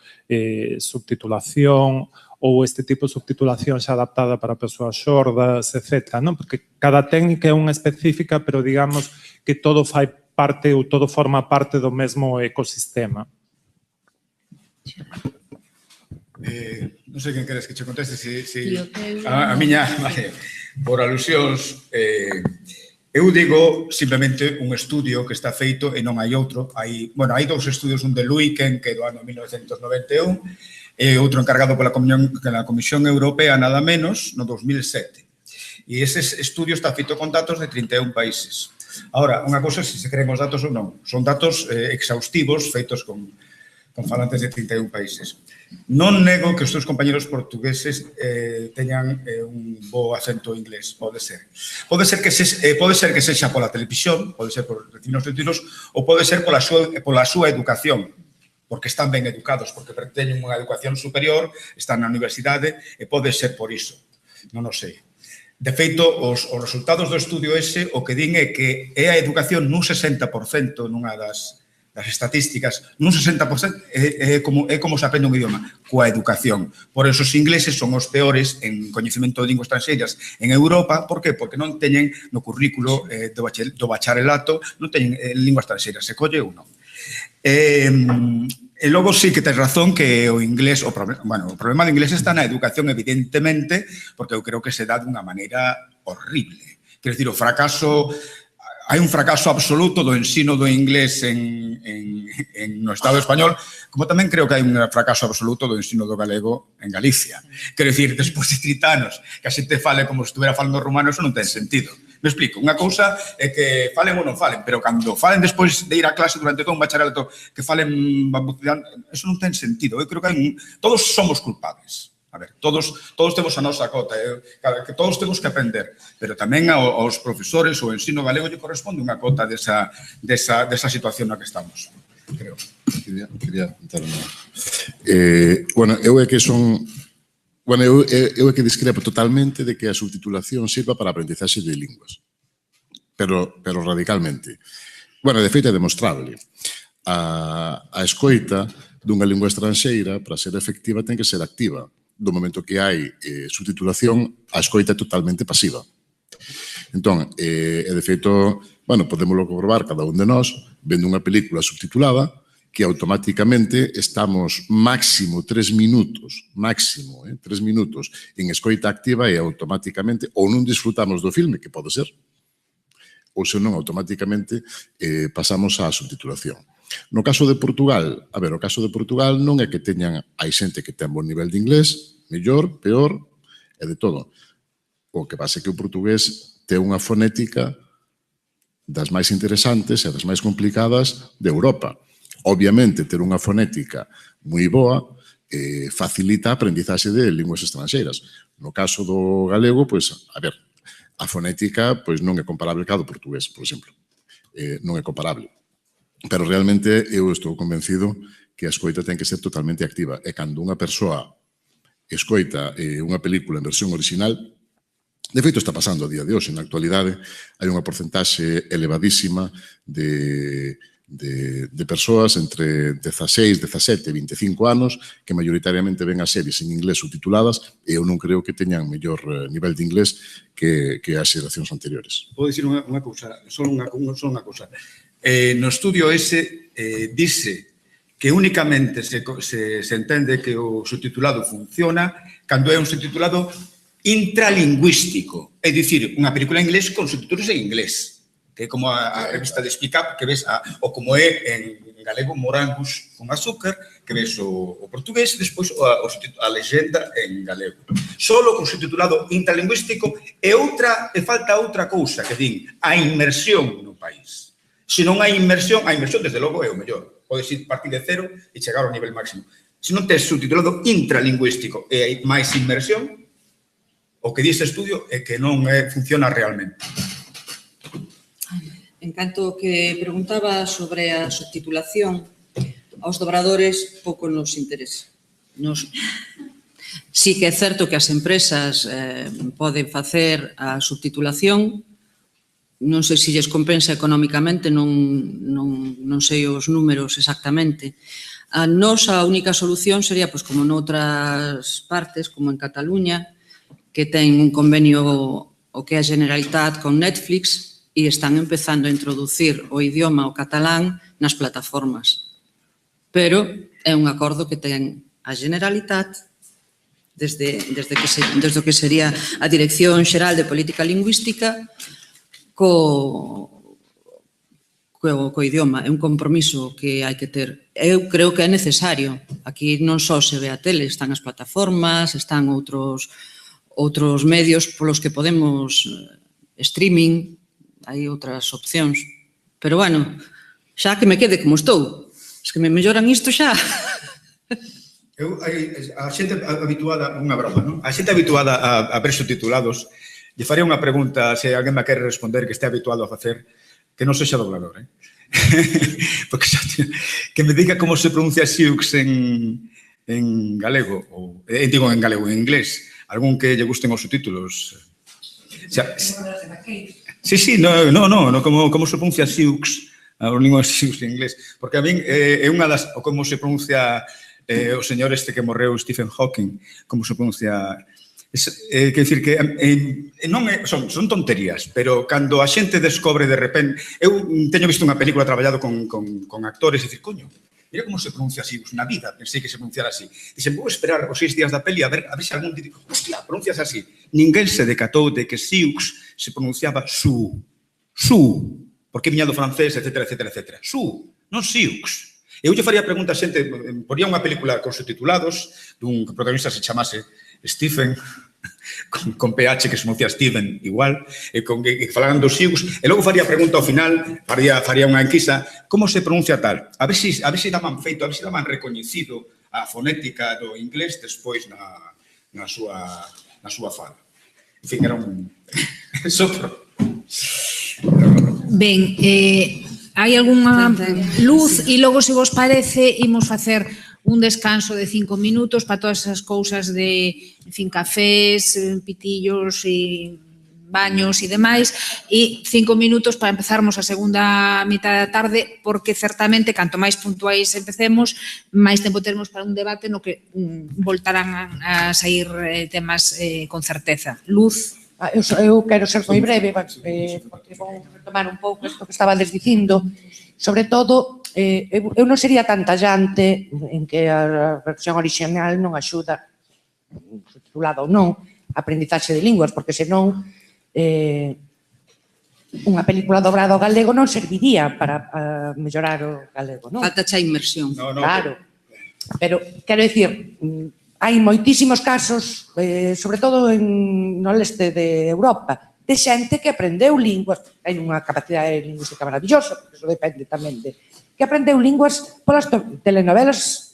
subtitulación ou este tipo de subtitulación xa adaptada para persoas xordas, etc. Non? Porque cada técnica é unha específica, pero digamos que todo fai parte ou todo forma parte do mesmo ecosistema. Non sei quen queres que che conteste, Tío, que a miña, vale, por alusións, eu digo simplemente un estudio que está feito e non hai outro. Hai dous estudios, un de Luiken, que é do ano 1991, e outro encargado pola Comisión Europea, nada menos, no 2007. E ese estudio está feito con datos de 31 países. Ahora, unha cousa se creen os datos ou non. Son datos exhaustivos feitos con falantes de 31 países. Non nego que os teus compañeros portugueses teñan un bo acento inglés, pode ser. Pode ser que sexa pola televisión, pode ser por recibir os títulos, ou pode ser pola súa educación, porque están ben educados, porque teñen unha educación superior, están na universidade, e pode ser por iso. Non o sei. De feito, os resultados do estudio ese o que din é que é a educación nun 60% nunha das estatísticas, nun 60% é como se aprende un idioma, coa educación. Por eso os ingleses son os peores en coñecemento de linguas estranxeiras en Europa. Por qué? Porque non teñen no currículo do bacharelato, non teñen lingua estranxeira, se colle ou non. E logo sí que tens razón que o inglés, o problema do inglés está na educación, evidentemente, porque eu creo que se dá dunha maneira horrible. Quero dicir, hai un fracaso absoluto do ensino do inglés no Estado español, como tamén creo que hai un fracaso absoluto do ensino do galego en Galicia. Quero dicir, despois de 30 anos, que a xente fale como se estuvera falando rumano, eso non ten sentido. Me explico, unha cousa é que falen ou non falen, pero cando falen despois de ir a clase durante todo un bacharelato que falen balbuceando, eso non ten sentido. Eu creo que todos somos culpables. A ver, todos temos a nosa cota, que todos temos que aprender, pero tamén aos profesores, o ensino galego lle corresponde unha cota desa situación na que estamos, creo. Quería contar unha. Eu é que discrepo totalmente de que a subtitulación sirva para a aprendizaxe de linguas, pero radicalmente. De feito, é demostrable. A escoita dunha lingua estranxeira, para ser efectiva, ten que ser activa. Do momento que hai subtitulación, a escoita é totalmente pasiva. Entón, de feito, podémoslo comprobar cada un de nós, vendo unha película subtitulada, que automáticamente estamos máximo 3 minutos en escoita activa e automáticamente ou non disfrutamos do filme, que pode ser, ou senón automáticamente pasamos á subtitulación. No caso de Portugal, o caso de Portugal non é que hai xente que ten bon nivel de inglés, mellor, peor, e de todo. O que pasa é que o portugués ten unha fonética das máis interesantes e das máis complicadas de Europa. Obviamente, ter unha fonética moi boa facilita a aprendizaxe de linguas estranxeiras. No caso do galego, a fonética non é comparable ca do portugués, por exemplo. Non é comparable. Pero realmente eu estou convencido que a escoita ten que ser totalmente activa. E cando unha persoa escoita unha película en versión original, de feito está pasando a día de hoxe, na actualidade, hai unha porcentaxe elevadísima de persoas entre 16, 17 e 25 anos que maioritariamente ven as series en inglés subtituladas e eu non creo que teñan mellor nivel de inglés que as xeracións anteriores. Podo dicir unha cousa, só unha cousa. No estudio ese dice que únicamente se entende que o subtitulado funciona cando é un subtitulado intralingüístico, é dicir, unha película en inglés con subtítulos en inglés, que é como a revista de Speak Up, que ves, ou como é en galego Morangos con azúcar, que ves o portugués e despois a lexenda en galego. Solo con subtitulado intralingüístico e falta outra cousa que din, a inmersión no país. Se non hai inmersión, a inmersión desde logo é o mellor. Podes ir partir de cero e chegar ao nivel máximo. Se non tens subtitulado intralingüístico e hai máis inmersión, o que dice estudio é que non funciona realmente. En canto que preguntaba sobre a subtitulación, aos dobradores pouco nos interesa. Sí que é certo que as empresas poden facer a subtitulación, non sei se lles compensa económicamente, non sei os números exactamente. A nosa única solución sería, pois, como noutras partes, como en Cataluña, que ten un convenio o que é a Generalitat con Netflix e están empezando a introducir o idioma o catalán nas plataformas. Pero é un acordo que ten a Generalitat desde o que sería a Dirección Xeral de Política Lingüística co idioma. É un compromiso que hai que ter. Eu creo que é necesario. Aquí non só se ve a tele, están as plataformas, están outros medios polos que podemos streaming, hai outras opcións. Pero, bueno, xa que me quede como estou. Es que me melloran isto xa. A xente habituada, unha broma, non? A xente habituada a ver subtitulados, lle faría unha pregunta, se alguén me quere responder que este habituado a facer, que non sexa doblador, Porque que me diga como se pronuncia Sioux en galego, digo en galego, en inglés, algún que lle gusten os subtítulos. Sí, no, como se pronuncia Sioux, a lingua Sioux en inglés, porque a min é unha das, o como se pronuncia o señor este que morreu, Stephen Hawking, como se pronuncia. Quer dicir que son tonterías, pero cando a xente descobre de repente... Eu teño visto unha película traballado con actores e dicir, coño, mira como se pronuncia así, na vida pensei que se pronunciara así. Dixen, vou esperar os 6 días da peli a ver se algún dice, hostia, pronuncias así. Ninguén se decatou de que Sioux se pronunciaba su, porque viña do francés, etc. Su, non Sioux. Eu lle faría pregunta a xente, poría unha película con subtitulados, dun protagonista se chamase Stephen, con PH que se pronuncia Steven igual, que falaran dos Sioux, e logo faría pregunta ao final, faría unha enquisa, como se pronuncia tal? A ver se daban feito, a ver se daban recoñecido a fonética do inglés despois na súa fala. En fin, era un sopro. Ben, hai algunha luz e logo, se vos parece, imos facer un descanso de 5 minutos para todas esas cousas de, en fin, cafés, pitillos e baños e demais, e 5 minutos para empezarmos a segunda mitad da tarde, porque certamente, canto máis puntuais empecemos, máis tempo teremos para un debate no que voltarán a sair temas con certeza. Luz. Eu quero ser moi breve, porque vou retomar un pouco isto que estabades dicindo. Sobre todo, eu non sería tan tallante en que a versión original non axuda, subtitulada ou non, a aprendizaxe de linguas, porque senón unha película dobrada ao galego non serviría para mellorar o galego, non? Falta xa inmersión. Claro, pero quero dicir, hai moitísimos casos, sobre todo no leste de Europa, de xente que aprendeu linguas, hai unha capacidade lingüística maravillosa, porque eso depende tamén de que aprendeu linguas polas telenovelas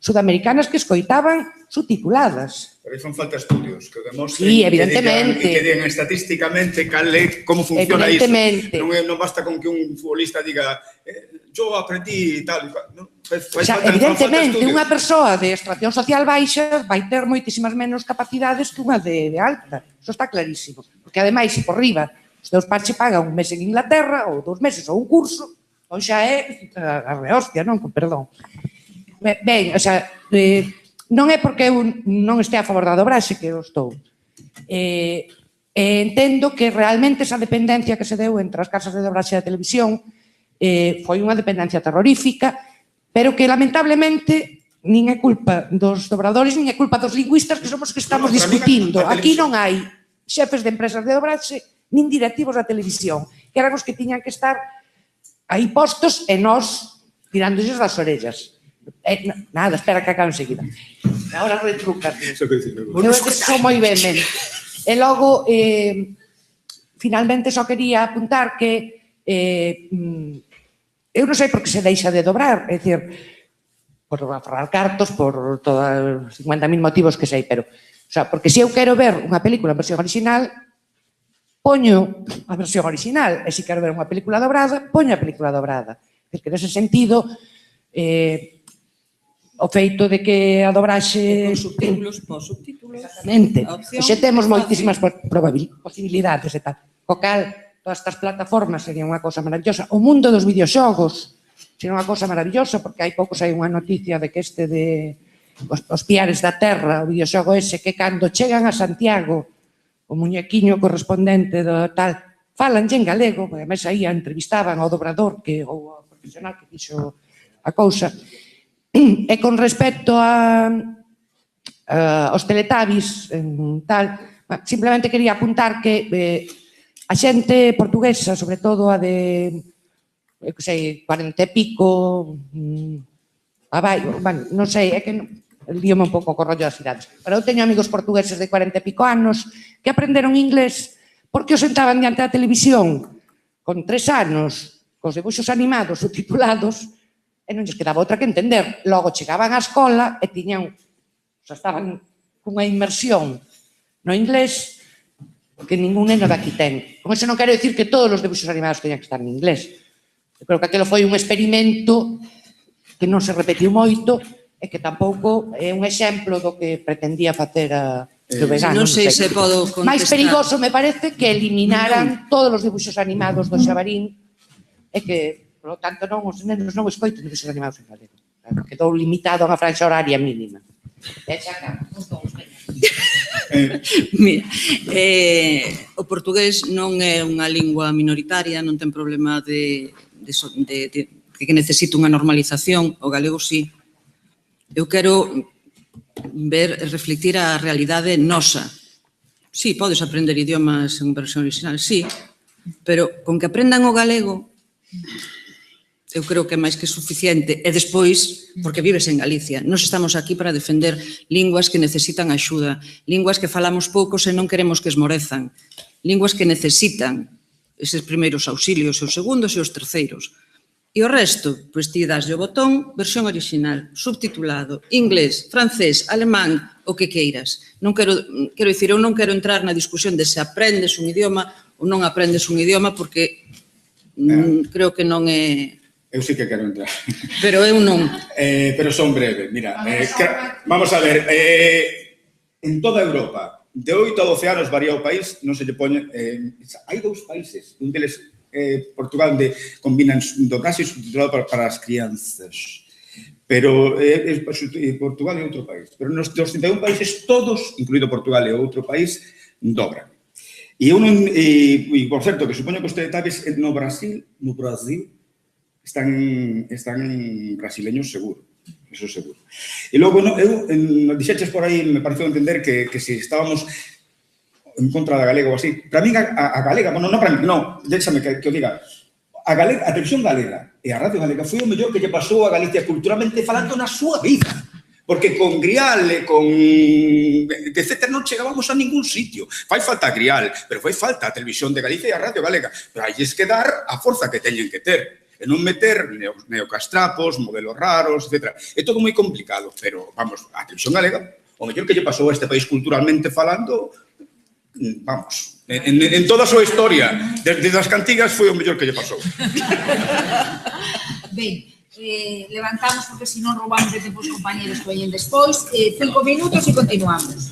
sudamericanas que escoitaban subtituladas. Pero aí fan falta estudios que o demostren, sí, evidentemente, que digan estatísticamente como funciona iso. Non basta con que un futbolista diga yo aprendí tal, evidentemente, unha persoa de extracción social baixa vai ter moitísimas menos capacidades que unha de alta. Eso está clarísimo. Porque, ademais, se por riba os teus pais che pagan un mes en Inglaterra, ou 2 meses, ou un curso, ou xa é a rehostia, non? Con perdón. Ben, o sea, non é porque eu non estea a favor da dobraxe que eu estou. Entendo que realmente esa dependencia que se deu entre as casas de dobraxe da televisión foi unha dependencia terrorífica, pero que lamentablemente nin é culpa dos dobradores, nin é culpa dos lingüistas, que somos que estamos discutindo. Aquí non hai xefes de empresas de dobraxe nin directivos da televisión, que eran os que tiñan que estar aí postos e nós tirándolles das orellas. Nada, espera que acabe enseguida. Ahora retrucate. Eu sou moi vehemente. E logo, finalmente, só quería apuntar que eu non sei por que se deixa de dobrar, é dicir, por aforrar cartos, por todos 50.000 motivos que sei, pero, o sea, porque se eu quero ver unha película en versión original, poño a versión original, e se quero ver unha película dobrada, poño a película dobrada. É dicir, que nese sentido, o feito de que a dobraxe... Con subtítulos, pos subtítulos. Exactamente. A opción E xe temos é fácil. moitísimas posibilidades e tal. Co cal, todas estas plataformas sería unha cosa maravillosa. O mundo dos videoxogos sería unha cosa maravillosa, porque hai poucos hai unha noticia de que este de os Piares da Terra, o videoxogo ese, que cando chegan a Santiago, o muñequiño correspondente do tal, falanlle en galego, porque además aí entrevistaban ao dobrador ou ao profesional que fixo a cousa. E con respecto aos Teletubbies, tal, simplemente quería apuntar que a xente portuguesa, sobre todo a de, eu que sei, 40 e pico, bueno, non sei, é que líome un pouco co rollo das cidades, pero eu teño amigos portugueses de 40 e pico anos que aprenderon inglés porque os sentaban diante da televisión con 3 anos, cos debuxos animados subtitulados, e non lles quedaba outra que entender. Logo chegaban á escola e tiñan, estaban cunha inmersión no inglés que ningún neno daqui ten. Con eso non quero dicir que todos os debuxos animados teñan que estar en inglés. Eu creo que aquilo foi un experimento que non se repetiu moito e que tampouco é un exemplo do que pretendía facer a Vegano. Non sei se podo contestar. Máis perigoso me parece que eliminaran todos os debuxos animados do Xabarín e que, por lo tanto, os nenos non escoiten debuxos animados en galego. Quedou limitado a unha franxa horaria mínima. E xa acá, os dous, Mira, o portugués non é unha lingua minoritaria, non ten problema de que necesite unha normalización, o galego sí. Eu quero ver e reflectir a realidade nosa. Sí, podes aprender idiomas en versión original, sí, pero con que aprendan o galego, eu creo que é máis que suficiente. E despois, porque vives en Galicia, nós estamos aquí para defender linguas que necesitan axuda, linguas que falamos poucos e non queremos que esmorezan, linguas que necesitan eses primeiros auxilios, os segundos e os terceiros. E o resto, pois ti daslle o botón, versión original, subtitulado, inglés, francés, alemán, o que queiras. Non quero dicir, eu non quero entrar na discusión de se aprendes un idioma ou non aprendes un idioma, porque creo que non é... Eu sí que quero entrar. Pero eu non. Pero son breve. Mira, vamos a ver. En toda Europa, de 8 a 12 anos varía o país, non se lle pone... Hai 2 países, un deles Portugal, onde combinan dobraxe e subtitulado para as crianzas. Pero Portugal é outro país. Pero nos 31 países, todos, incluído Portugal e outro país, dobran. E, por certo, que supoño que os Teletubbies no Brasil, están en brasileños seguro. Eso seguro. E logo, eu dixeches por aí, me pareceu entender que se estábamos en contra da galega ou así. Para min, a galega, bueno, non para min, non, déxame que o diga, a televisión galega e a radio galega foi o mellor que lle pasou a Galicia culturalmente falando na súa vida. Porque con Grial e con etcétera non chegábamos a ningún sitio. Fai falta Grial, pero fai falta a televisión de Galicia e a radio galega. Pero hai que dar a forza que teñen que ter. E non meter neocastrapos, modelos raros, etcétera. É todo moi complicado, pero, vamos, a televisión galega, o mellor que lle pasou a este país culturalmente falando, vamos, en toda a súa historia, desde as cantigas foi o mellor que lle pasou. Ben, levantamos porque senón roubamos de tempo os compañeros que veñen despois. 5 minutos e continuamos.